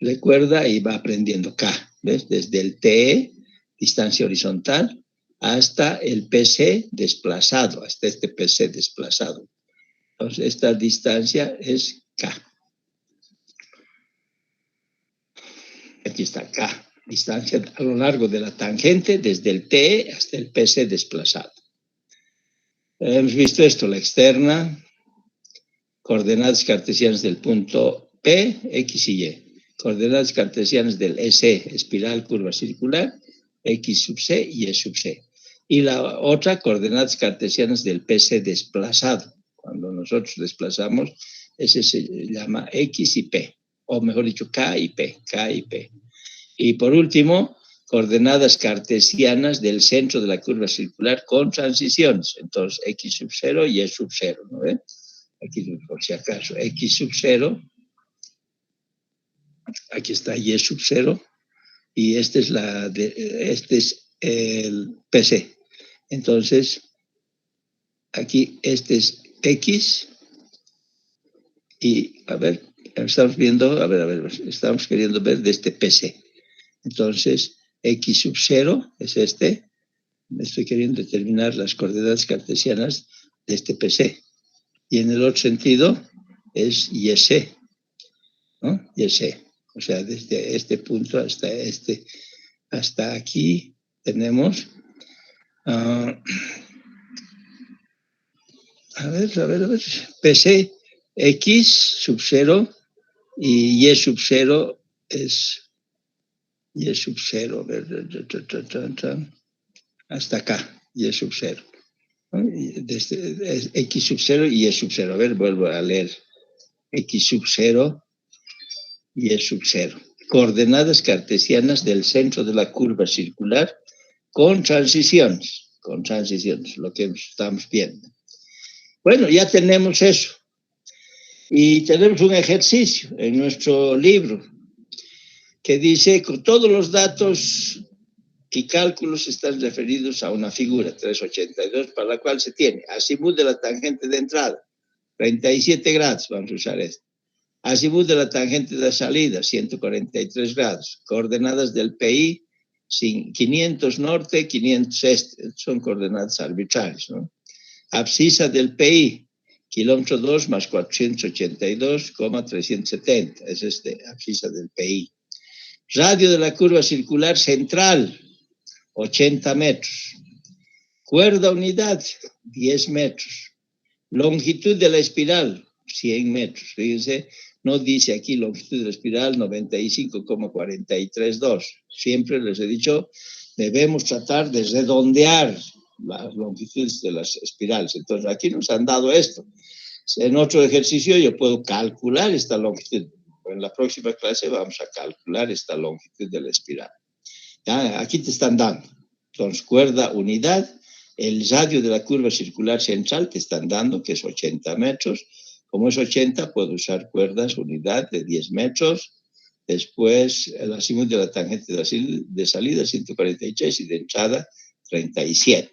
recuerda y va aprendiendo K, ¿ves? Desde el TE, distancia horizontal, hasta el PC desplazado, hasta este PC desplazado. Entonces, esta distancia es K. Aquí está K. Distancia a lo largo de la tangente desde el TE hasta el PC desplazado. Hemos visto esto, la externa, coordenadas cartesianas del punto P, X y Y. Coordenadas cartesianas del EC, espiral, curva circular, X sub C y Y sub C. Y la otra, coordenadas cartesianas del PC desplazado. Cuando nosotros desplazamos, ese se llama X y P, o mejor dicho, K y P, K y P. Y por último, coordenadas cartesianas del centro de la curva circular con transiciones. Entonces, X sub 0 y Y sub 0, ¿no ven? Aquí, por si acaso, X sub 0, aquí está Y sub 0, y este es el PC. Entonces, aquí este es X, y a ver, estamos viendo, estamos queriendo ver de este PC. Entonces, X sub 0 es este. Estoy queriendo determinar las coordenadas cartesianas de este PC. Y en el otro sentido es YC, ¿no? YC. O sea, desde este punto hasta aquí tenemos... a ver. PC, X sub 0 y Y sub 0 es... Y sub 0, hasta acá, Y sub 0. Desde X sub 0 y Y sub 0. A ver, vuelvo a leer. X sub 0 y Y sub 0. Coordenadas cartesianas del centro de la curva circular con transiciones, lo que estamos viendo. Bueno, ya tenemos eso. Y tenemos un ejercicio en nuestro libro que dice que todos los datos y cálculos están referidos a una figura 382 para la cual se tiene azimut de la tangente de entrada, 37 grados, vamos a usar esto. Azimut de la tangente de salida, 143 grados. Coordenadas del PI, 500 norte, 500 este. Son coordenadas arbitrarias, ¿no? Abscisa del PI, kilómetro 2 más 482,370. Es abscisa del PI. Radio de la curva circular central, 80 metros. Cuerda unidad, 10 metros. Longitud de la espiral, 100 metros. Fíjense, no dice aquí longitud de la espiral 95,432. Siempre les he dicho, debemos tratar de redondear las longitudes de las espirales. Entonces, aquí nos han dado esto. En otro ejercicio yo puedo calcular esta longitud. En la próxima clase vamos a calcular esta longitud de la espiral. ¿Ya? Aquí te están dando. Entonces, cuerda unidad, el radio de la curva circular central te están dando, que es 80 metros. Como es 80, puedo usar cuerdas unidad de 10 metros. Después, el azimut de la tangente de salida, 143, y de entrada, 37.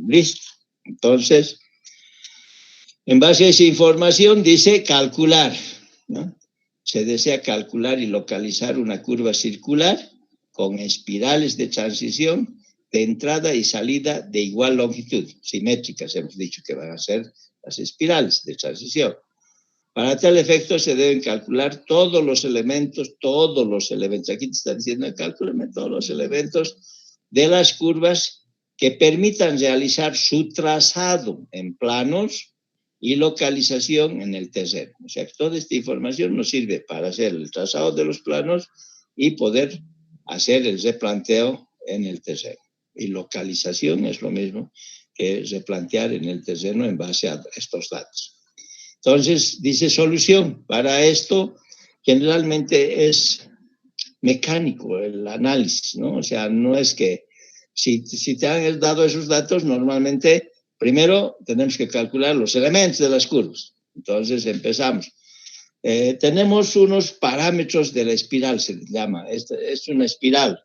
¿Listo? Entonces, en base a esa información, dice calcular, ¿no? Se desea calcular y localizar una curva circular con espirales de transición de entrada y salida de igual longitud, simétricas, hemos dicho que van a ser las espirales de transición. Para tal efecto se deben calcular todos los elementos, aquí te está diciendo, cálculame todos los elementos de las curvas que permitan realizar su trazado en planos y localización en el terreno. O sea, que toda esta información nos sirve para hacer el trazado de los planos y poder hacer el replanteo en el terreno. Y localización es lo mismo que replantear en el terreno en base a estos datos. Entonces, dice solución. Para esto, generalmente es mecánico el análisis, ¿no? O sea, no es que si te han dado esos datos, normalmente, primero tenemos que calcular los elementos de las curvas. Entonces, empezamos. Tenemos unos parámetros de la espiral, se llama. Es una espiral.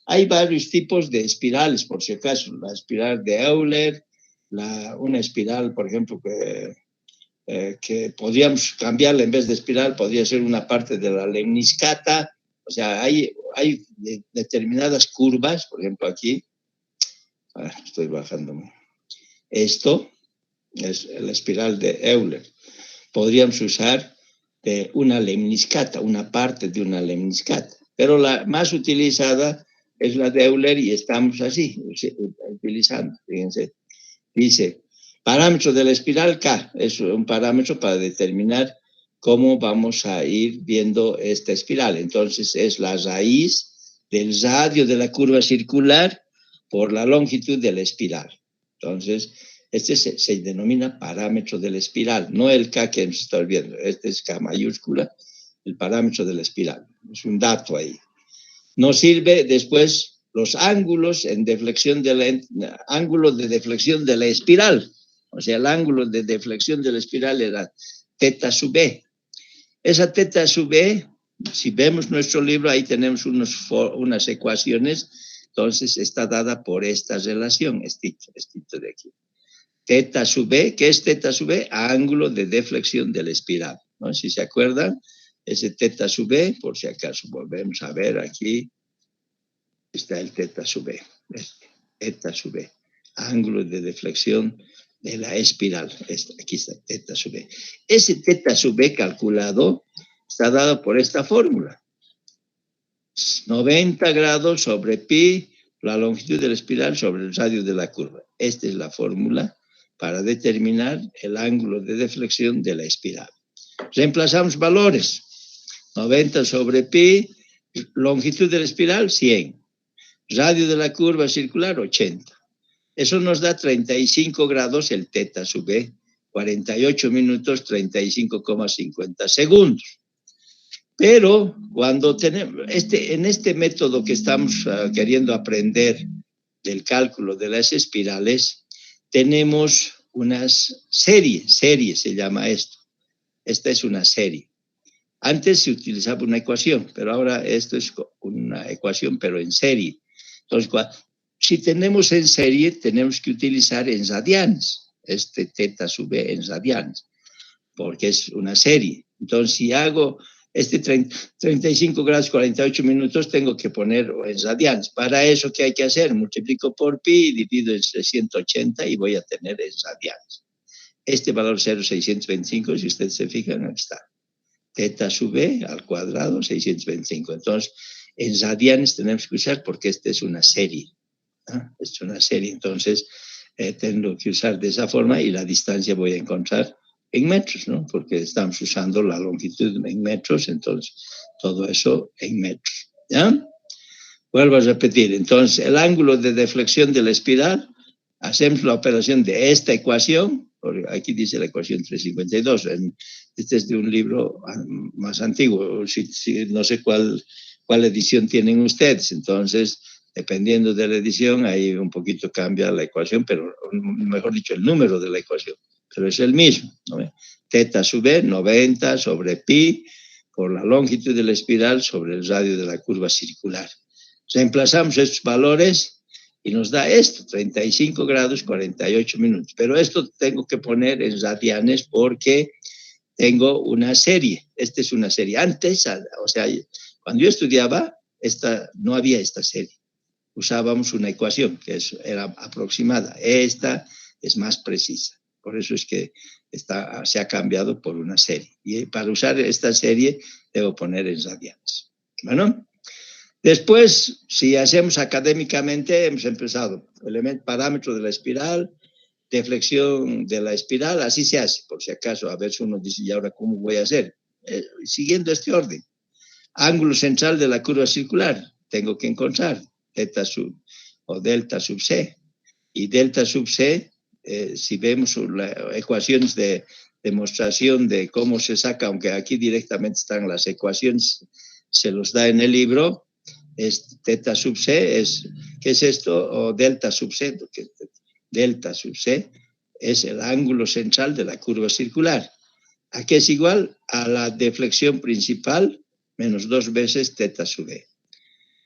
Hay varios tipos de espirales, por si acaso. La espiral de Euler, una espiral, por ejemplo, que podríamos cambiarla en vez de espiral, podría ser una parte de la lemniscata. O sea, hay determinadas curvas, por ejemplo, aquí, estoy bajándome. Esto es la espiral de Euler. Podríamos usar una lemniscata, una parte de una lemniscata, pero la más utilizada es la de Euler y estamos así, utilizando, fíjense. Dice, parámetro de la espiral K, es un parámetro para determinar cómo vamos a ir viendo esta espiral. Entonces, es la raíz del radio de la curva circular por la longitud de la espiral. Entonces, este se denomina parámetro de la espiral, no el K que nos está viendo. Este es K mayúscula, el parámetro de la espiral. Es un dato ahí. Nos sirve después los ángulos en deflexión ángulo de deflexión de la espiral. O sea, el ángulo de deflexión de la espiral era teta sub B. Esa teta sub B, si vemos nuestro libro, ahí tenemos unas ecuaciones. Entonces, está dada por esta relación, estito de aquí. Teta sub B, ¿qué es teta sub B? Ángulo de deflexión de la espiral, ¿no? Si se acuerdan, ese teta sub B, por si acaso volvemos a ver aquí, está el teta sub B, teta sub B, ángulo de deflexión de la espiral. Aquí está teta sub B. Ese teta sub B calculado está dado por esta fórmula. 90 grados sobre pi, la longitud de la espiral sobre el radio de la curva. Esta es la fórmula para determinar el ángulo de deflexión de la espiral. Reemplazamos valores. 90 sobre pi, longitud de la espiral, 100. Radio de la curva circular, 80. Eso nos da 35 grados el teta sub B, 48 minutos, 35,50 segundos. Pero cuando tenemos, en este método que estamos queriendo aprender del cálculo de las espirales, tenemos unas series se llama esto. Esta es una serie. Antes se utilizaba una ecuación, pero ahora esto es una ecuación, pero en serie. Entonces, si tenemos en serie, tenemos que utilizar en radianes, teta sub B en radianes, porque es una serie. Entonces, si hago este 35 grados 48 minutos, tengo que poner en radianes. Para eso, ¿qué hay que hacer? Multiplico por pi, divido entre 180 y voy a tener en radianes. Este valor 0,625, si ustedes se fijan, aquí está. Teta sub b al cuadrado, 625. Entonces, en radianes tenemos que usar porque esta es una serie. Es una serie, entonces tengo que usar de esa forma y la distancia voy a encontrar en metros, ¿no? Porque estamos usando la longitud en metros, entonces todo eso en metros, ¿ya? Vuelvo a repetir, entonces el ángulo de deflexión de la espiral, hacemos la operación de esta ecuación, porque aquí dice la ecuación 352, este es de un libro más antiguo, no sé cuál edición tienen ustedes, entonces dependiendo de la edición, ahí un poquito cambia la ecuación, pero mejor dicho, el número de la ecuación, pero es el mismo, ¿no? Teta sub b, 90 sobre pi, por la longitud de la espiral sobre el radio de la curva circular. Reemplazamos estos valores y nos da esto, 35 grados 48 minutos. Pero esto tengo que poner en radianes porque tengo una serie. Esta es una serie. Antes, o sea, cuando yo estudiaba, no había esta serie. Usábamos una ecuación que era aproximada. Esta es más precisa. Por eso es que se ha cambiado por una serie. Y para usar esta serie, debo poner en radianes. Bueno, después, si hacemos académicamente, hemos empezado parámetro de la espiral, deflexión de la espiral, así se hace, por si acaso, a ver si uno dice, ¿y ahora cómo voy a hacer? Siguiendo este orden. Ángulo central de la curva circular, tengo que encontrar teta sub o delta sub c. Y delta sub c, si vemos las ecuaciones de demostración de cómo se saca, aunque aquí directamente están las ecuaciones, se los da en el libro, es teta sub c, ¿qué es esto? O delta sub c, delta sub c es el ángulo central de la curva circular. ¿A qué es igual? A la deflexión principal menos 2 veces teta sub b.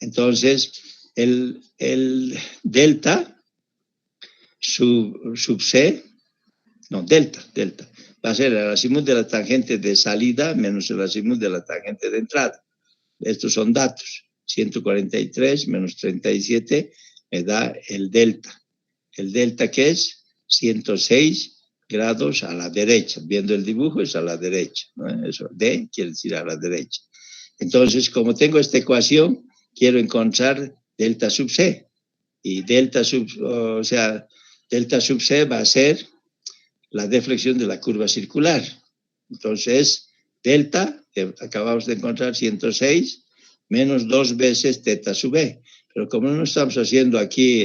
Entonces, el delta sub c, no, delta, va a ser el azimut de la tangente de salida menos el azimut de la tangente de entrada. Estos son datos. 143 menos 37 me da el delta. ¿El delta qué es? 106 grados a la derecha. Viendo el dibujo es a la derecha, ¿no? Eso, D quiere decir a la derecha. Entonces, como tengo esta ecuación, quiero encontrar delta sub c. Y delta sub c va a ser la deflexión de la curva circular. Entonces, delta, que acabamos de encontrar, 106, menos 2 veces teta sub b. Pero como no estamos haciendo aquí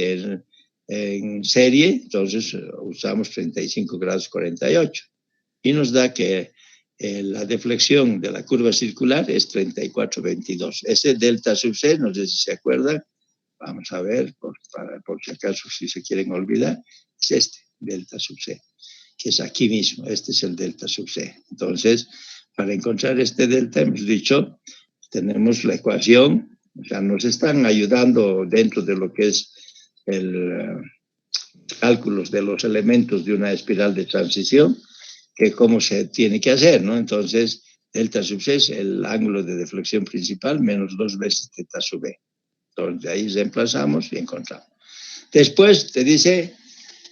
en serie, entonces usamos 35 grados 48. Y nos da que la deflexión de la curva circular es 34,22. Ese delta sub c, no sé si se acuerdan, vamos a ver, por si acaso si se quieren olvidar, es este, delta sub c, que es aquí mismo, este es el delta sub c. Entonces, para encontrar este delta, hemos dicho, tenemos la ecuación, o sea, nos están ayudando dentro de lo que es el cálculos de los elementos de una espiral de transición, que cómo se tiene que hacer, ¿no? Entonces, delta sub c es el ángulo de deflexión principal menos 2 veces teta sub b. Entonces, de ahí reemplazamos y encontramos. Después te dice,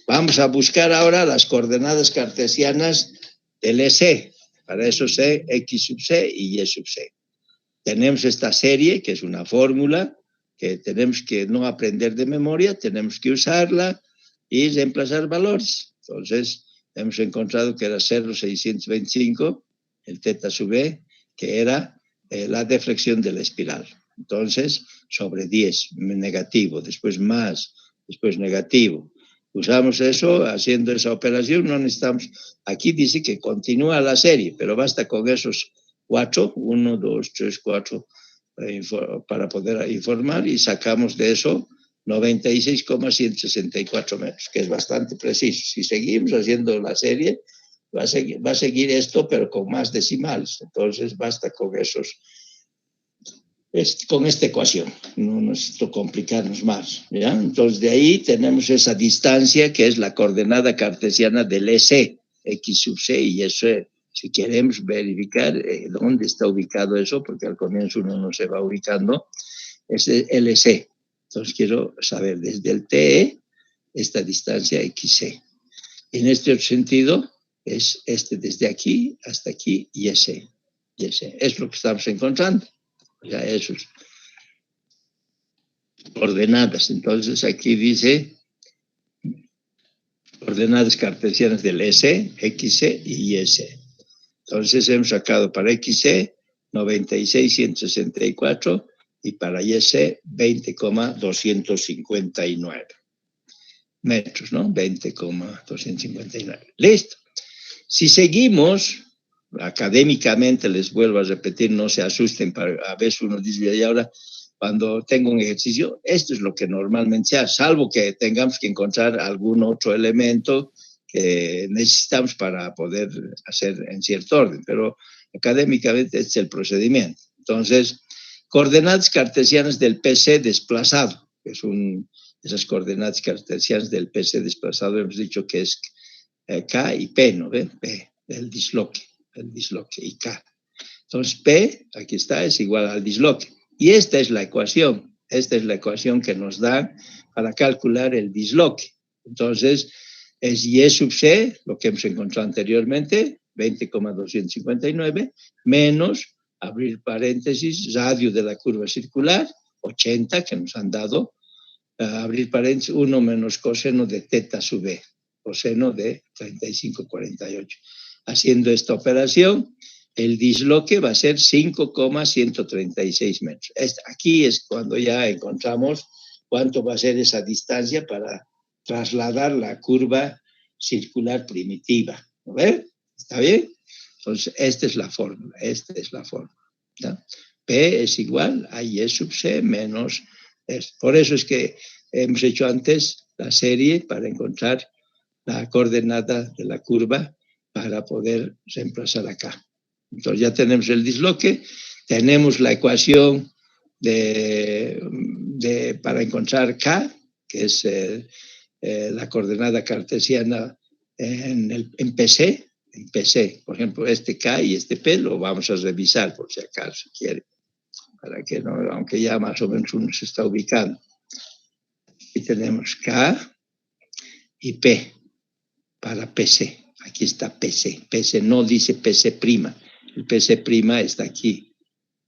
vamos a buscar ahora las coordenadas cartesianas del EC. Para eso sé X sub c y Y sub c. Tenemos esta serie, que es una fórmula, que tenemos que no aprender de memoria, tenemos que usarla y reemplazar valores. Entonces, hemos encontrado que era 0,625, el teta sub b, que era la deflexión de la espiral. Entonces, sobre 10, negativo, después más, después negativo. Usamos eso, haciendo esa operación, no necesitamos, aquí dice que continúa la serie, pero basta con esos 4, 1, 2, 3, 4, para poder informar y sacamos de eso 96,164 metros, que es bastante preciso. Si seguimos haciendo la serie, va a seguir esto, pero con más decimales. Entonces, basta con con esta ecuación. No necesito complicarnos más, ¿ya? Entonces, de ahí tenemos esa distancia que es la coordenada cartesiana del EC, X sub c y Y Si queremos verificar dónde está ubicado eso, porque al comienzo uno no se va ubicando, es el LC. Entonces quiero saber desde el TE esta distancia XC. En este otro sentido, es desde aquí hasta aquí y ese. Es lo que estamos encontrando. O sea, esos coordenadas. Entonces aquí dice coordenadas cartesianas del S, XC y S. Entonces hemos sacado para XC 96,164 y para YC 20,259 metros, ¿no? 20,259. Listo. Si seguimos, académicamente, les vuelvo a repetir, no se asusten, a veces uno dice, y ahora, cuando tengo un ejercicio, esto es lo que normalmente se hace, salvo que tengamos que encontrar algún otro elemento que necesitamos para poder hacer en cierto orden, pero académicamente este es el procedimiento. Entonces, coordenadas cartesianas del PC desplazado, que es esas coordenadas cartesianas del PC desplazado, hemos dicho que es K y P, ¿no ve? P, el disloque, y K. Entonces, P, aquí está, es igual al disloque. Y esta es la ecuación que nos da para calcular el disloque. Entonces, es Y sub C, lo que hemos encontrado anteriormente, 20,259, menos, abrir paréntesis, radio de la curva circular, 80, que nos han dado, abrir paréntesis, 1 menos coseno de teta sub B, coseno de 35,48. Haciendo esta operación, el disloque va a ser 5,136 metros. Aquí es cuando ya encontramos cuánto va a ser esa distancia para trasladar la curva circular primitiva. ¿No ven? ¿Está bien? Entonces, esta es la fórmula. ¿Ya? P es igual a Y sub C menos S. Por eso es que hemos hecho antes la serie para encontrar la coordenada de la curva para poder reemplazar acá. Entonces ya tenemos el disloque, tenemos la ecuación para encontrar K, que es la coordenada cartesiana en PC. En PC, por ejemplo, este K y este P lo vamos a revisar por si acaso quiere, para que no, aunque ya más o menos uno se está ubicando. Aquí tenemos K y P para PC. Aquí está PC. PC no dice PC prima. El PC prima está aquí,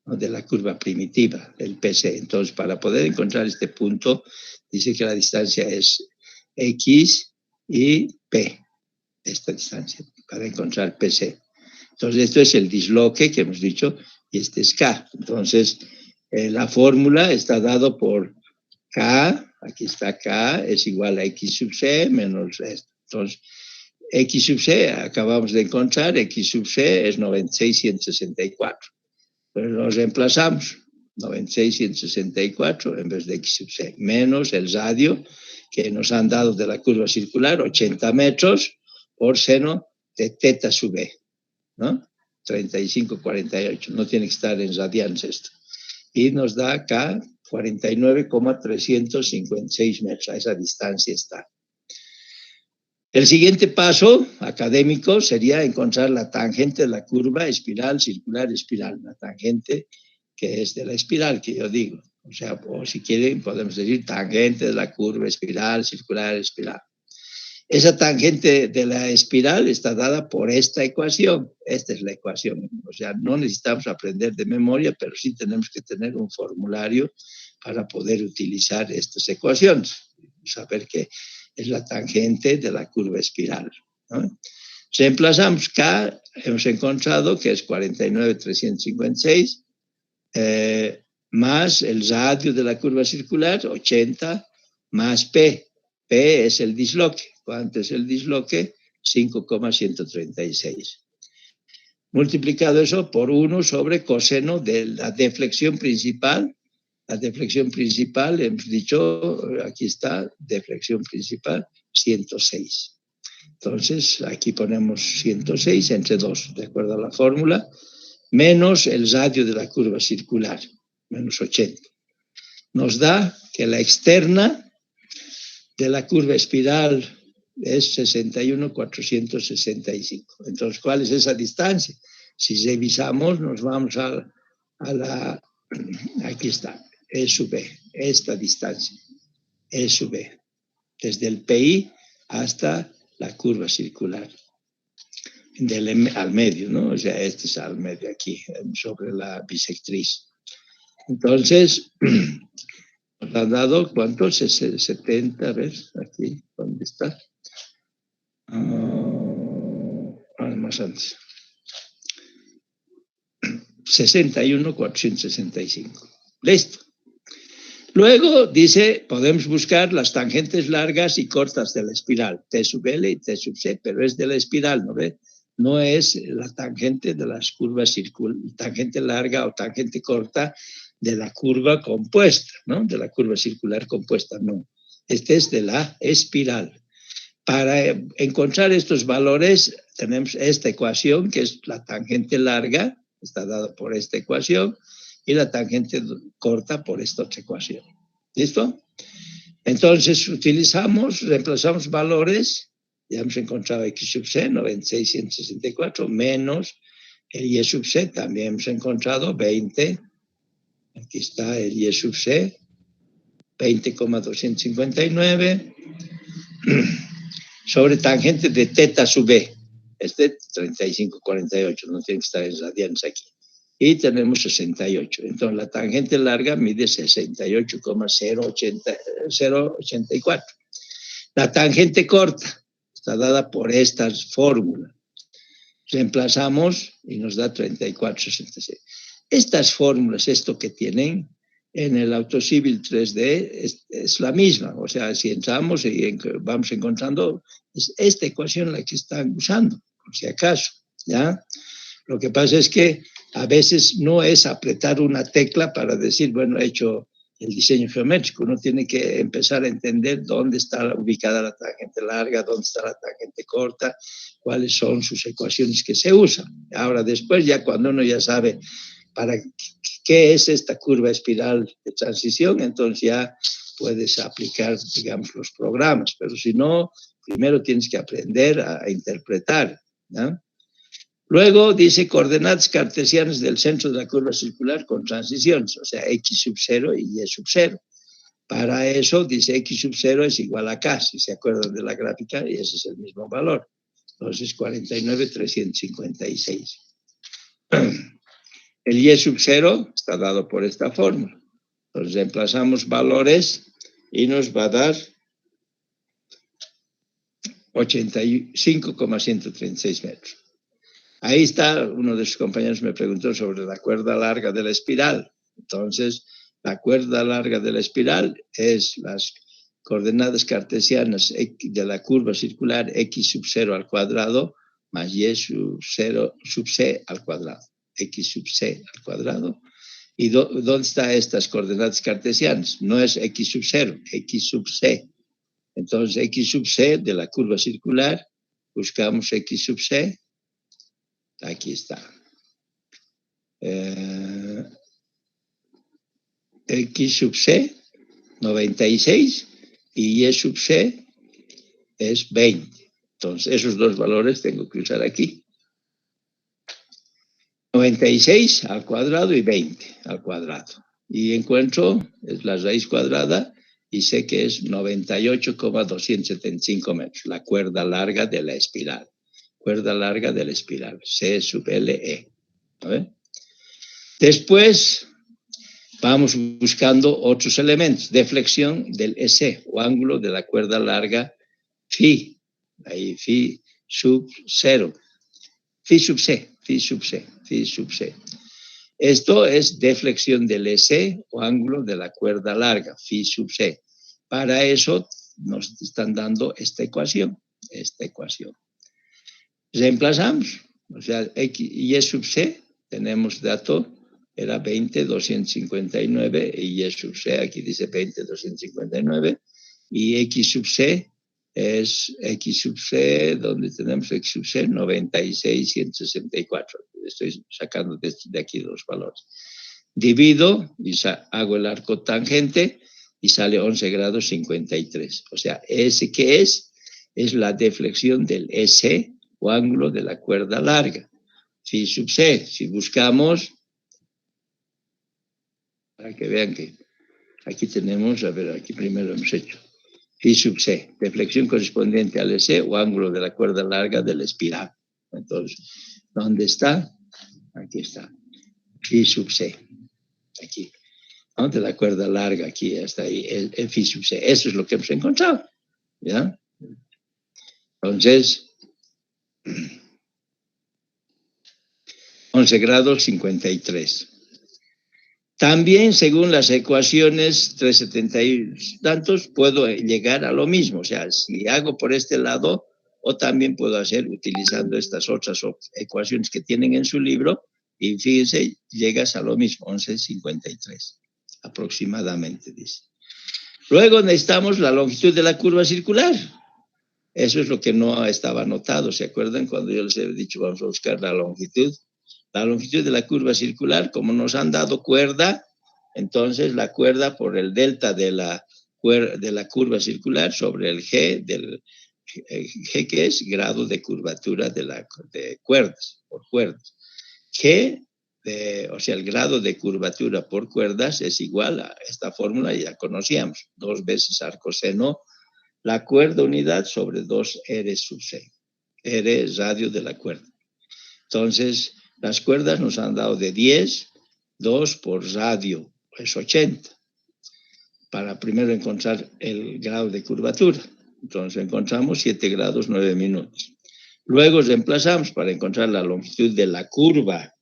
¿no? De la curva primitiva, el PC. Entonces, para poder encontrar este punto, dice que la distancia es X y P, esta distancia, para encontrar PC. Entonces, esto es el disloque que hemos dicho, y este es K. Entonces, la fórmula está dado por K, aquí está K, es igual a X sub C menos esto. Entonces, X sub C, acabamos de encontrar, X sub C es 96,164. Pero lo reemplazamos, 96,164 en vez de X sub C, menos el radio que nos han dado de la curva circular, 80 metros por seno de teta sub B, ¿no? 35,48, no tiene que estar en radians esto. Y nos da acá 49,356 metros, a esa distancia está. El siguiente paso académico sería encontrar la tangente de la curva espiral, circular, espiral, la tangente que es de la espiral, que yo digo. O sea, o si quieren, podemos decir tangente de la curva espiral, circular, espiral. Esa tangente de la espiral está dada por esta ecuación. Esta es la ecuación. O sea, no necesitamos aprender de memoria, pero sí tenemos que tener un formulario para poder utilizar estas ecuaciones. Saber que es la tangente de la curva espiral, ¿no? Reemplazamos K, hemos encontrado que es 49,356, más el radio de la curva circular, 80, más P. P es el disloque. ¿Cuánto es el disloque? 5,136. Multiplicado eso por 1 sobre coseno de la deflexión principal. La deflexión principal, hemos dicho, aquí está, deflexión principal, 106. Entonces, aquí ponemos 106 entre 2, de acuerdo a la fórmula, menos el radio de la curva circular, menos 80. Nos da que la externa de la curva espiral es 61,465. Entonces, ¿cuál es esa distancia? Si revisamos, nos vamos a la... Aquí está, E sub B, esta distancia, E sub B, desde el PI hasta la curva circular, al medio, ¿no? O sea, este es al medio aquí, sobre la bisectriz. Entonces, nos han dado, ¿cuántos? 70, a ver, aquí, ¿dónde está? Más antes. 61,465. Listo. Luego dice, podemos buscar las tangentes largas y cortas de la espiral, T sub L y T sub C, pero es de la espiral, ¿no ve? No es la tangente de las curvas circulares, tangente larga o tangente corta de la curva compuesta, ¿no? De la curva circular compuesta, no. Este es de la espiral. Para encontrar estos valores tenemos esta ecuación, que es la tangente larga, está dada por esta ecuación, y la tangente corta por esta otra ecuación. ¿Listo? Entonces reemplazamos valores, ya hemos encontrado X sub C, 96,164, menos el Y sub C, también hemos encontrado 20, aquí está el Y sub C, 20,259, sobre tangente de teta sub B, 35,48, no tiene que estar en radianes aquí. Y tenemos 68. Entonces, la tangente larga mide 68,084. La tangente corta está dada por estas fórmulas. Reemplazamos y nos da 34,66. Estas fórmulas, esto que tienen en el AutoCivil 3D, es la misma. O sea, si entramos y vamos encontrando, es esta ecuación la que están usando, por si acaso, ¿ya? Lo que pasa es que a veces no es apretar una tecla para decir, bueno, he hecho el diseño geométrico. Uno tiene que empezar a entender dónde está ubicada la tangente larga, dónde está la tangente corta, cuáles son sus ecuaciones que se usan. Ahora, después, ya cuando uno ya sabe para qué es esta curva espiral de transición, entonces ya puedes aplicar, digamos, los programas. Pero si no, primero tienes que aprender a interpretar, ¿no? Luego dice coordenadas cartesianas del centro de la curva circular con transiciones, o sea, X sub 0 y Y sub 0. Para eso dice X sub 0 es igual a K, si se acuerdan de la gráfica, y ese es el mismo valor. Entonces, 49,356. El Y sub 0 está dado por esta fórmula. Entonces, reemplazamos valores y nos va a dar 85,136 metros. Ahí está, uno de sus compañeros me preguntó sobre la cuerda larga de la espiral. Entonces, la cuerda larga de la espiral es las coordenadas cartesianas de la curva circular X sub 0 al cuadrado más Y sub 0 sub C al cuadrado. X sub C al cuadrado. ¿Y dónde están estas coordenadas cartesianas? No es X sub 0, X sub C. Entonces, X sub C de la curva circular, buscamos X sub C. Aquí está. X sub C, 96, y Y sub C es 20. Entonces, esos dos valores tengo que usar aquí. 96 al cuadrado y 20 al cuadrado. Y encuentro, es la raíz cuadrada, y sé que es 98,275 metros, la cuerda larga de la espiral. Cuerda larga de la espiral, C sub LE. ¿Ver? Después vamos buscando otros elementos. Deflexión del EC, o ángulo de la cuerda larga phi. Ahí phi sub 0. Phi sub C, phi sub C, phi sub C. Esto es deflexión del EC, o ángulo de la cuerda larga, phi sub C. Para eso nos están dando esta ecuación. Reemplazamos, o sea, Y sub C, tenemos dato, era 20,259, y Y sub C, aquí dice 20,259, y X sub C es X sub C, donde tenemos X sub C, 96,164. Estoy sacando de aquí dos valores. Divido, y hago el arco tangente, y sale 11 grados 53. O sea, ¿ese qué es? es la deflexión del EC o ángulo de la cuerda larga. Phi sub C, si buscamos, para que vean que aquí tenemos, a ver, aquí primero hemos hecho Phi sub C, deflexión correspondiente al EC o ángulo de la cuerda larga de la espiral. Entonces, ¿dónde está? Aquí está. Phi sub C, aquí. ¿No? De la cuerda larga, aquí está ahí, el Phi sub C. Eso es lo que hemos encontrado. ¿Ya? Entonces, 11 grados 53. También, según las ecuaciones 370 y tantos, puedo llegar a lo mismo. O sea, si hago por este lado, o también puedo hacer utilizando estas otras ecuaciones que tienen en su libro, y fíjense, llegas a lo mismo, 11,53 aproximadamente, dice. Luego necesitamos la longitud de la curva circular. Eso es lo que no estaba anotado, ¿se acuerdan? Cuando yo les he dicho, vamos a buscar la longitud. La longitud de la curva circular, como nos han dado cuerda, entonces la cuerda por el delta de la curva circular sobre el G, G que es grado de curvatura de cuerdas, por cuerdas. G, o sea, el grado de curvatura por cuerdas es igual a esta fórmula, ya conocíamos, 2 veces arcoseno, la cuerda unidad sobre 2R sub C. R es radio de la cuerda. Entonces, las cuerdas nos han dado de 10, 2 por radio, es 80. Para primero encontrar el grado de curvatura. Entonces encontramos 7 grados 9 minutos. Luego reemplazamos para encontrar la longitud de la curva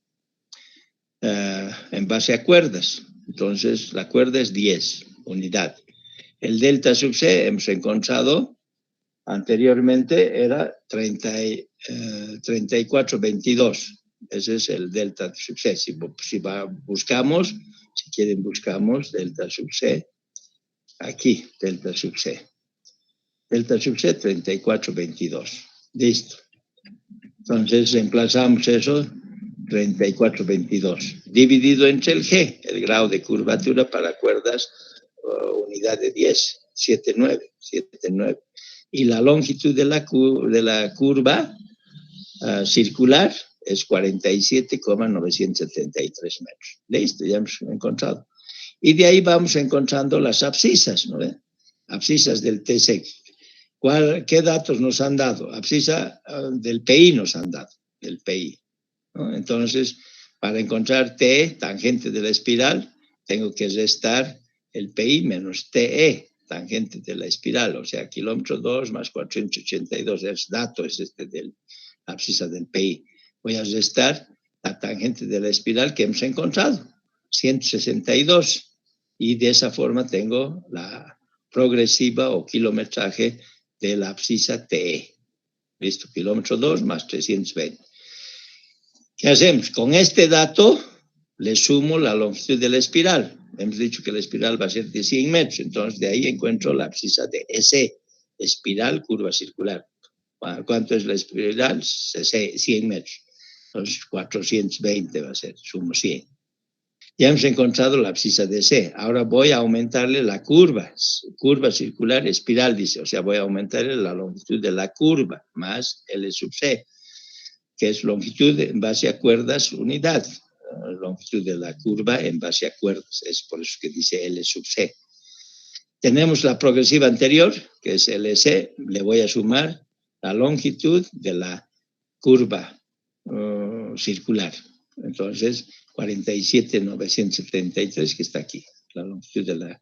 en base a cuerdas. Entonces la cuerda es 10, unidad. El delta sub C hemos encontrado anteriormente era 34,22. Ese es el delta sub C. Si buscamos, si quieren buscamos delta sub C. Aquí, delta sub C. Delta sub C, 34,22. Listo. Entonces, reemplazamos eso, 34,22. Dividido entre el G, el grado de curvatura para cuerdas, unidad de 10, 7,9. Y la longitud de la curva circular es 47,973 metros. Listo, ya hemos encontrado. Y de ahí vamos encontrando las abscisas, ¿no? Abscisas del TC. ¿Qué datos nos han dado? Abscisa del PI nos han dado, del PI, ¿no? Entonces, para encontrar TE, tangente de la espiral, tengo que restar el PI menos TE, tangente de la espiral, o sea, kilómetro 2 más 482, el dato es este de la abscisa del PI. Voy a restar la tangente de la espiral que hemos encontrado, 162, y de esa forma tengo la progresiva o kilometraje de la abscisa TE. Listo, kilómetro 2 más 320. ¿Qué hacemos? Con este dato le sumo la longitud de la espiral. Hemos dicho que la espiral va a ser de 100 metros, entonces de ahí encuentro la abscisa de EC, espiral, curva circular. ¿Cuánto es la espiral? 100 metros. Entonces 420 va a ser, sumo 100. Ya hemos encontrado la abscisa de C. Ahora voy a aumentarle la curva circular, espiral, dice. O sea, voy a aumentarle la longitud de la curva, más L sub C, que es longitud en base a cuerdas, unidad. Longitud de la curva en base a cuerdas. Es por eso que dice L sub C. Tenemos la progresiva anterior, que es LC. Le voy a sumar la longitud de la curva circular. Entonces, 47,973, que está aquí, la longitud de la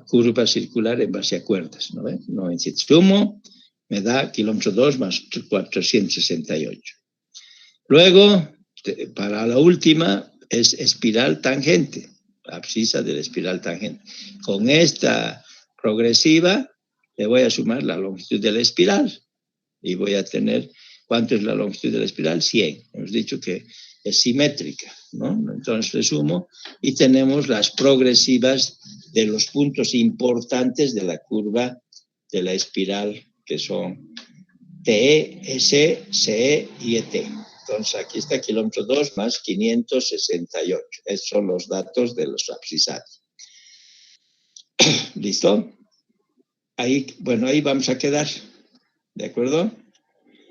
curva circular en base a cuerdas, ¿no ven? 97. Sumo, me da kilómetro 2 más 468. Luego, para la última, es espiral tangente, la abscisa de la espiral tangente. Con esta progresiva, le voy a sumar la longitud de la espiral y voy a tener, ¿cuánto es la longitud de la espiral? 100. Hemos dicho que es simétrica, ¿no? Entonces le sumo y tenemos las progresivas de los puntos importantes de la curva de la espiral, que son TE, SE, CE y ET. Entonces aquí está kilómetro 2 más 568. Estos son los datos de los abscisados. ¿Listo? Ahí, bueno, ahí vamos a quedar. ¿De acuerdo?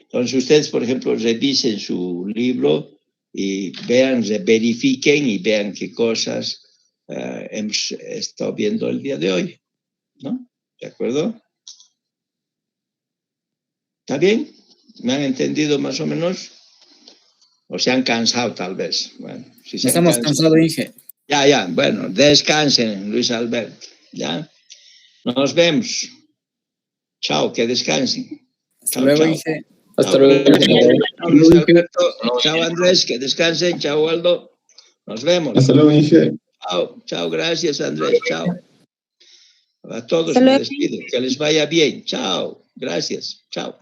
Entonces ustedes, por ejemplo, revisen su libro y vean, verifiquen y vean qué cosas hemos estado viendo el día de hoy, ¿no? ¿De acuerdo? ¿Está bien? ¿Me han entendido más o menos? ¿O se han cansado tal vez? Bueno, si se Estamos cansados, Inge. Ya, bueno, descansen, Luis Alberto, ¿ya? Nos vemos. Chao, que descansen. Hasta luego, Inge. Hasta luego. Chao, Luis Alberto. Chao, Andrés, que descansen. Chao, Aldo. Nos vemos. Hasta luego, Inge. Chao, gracias, Andrés. Chao. A todos me despido. Que les vaya bien. Chao, gracias. Chao.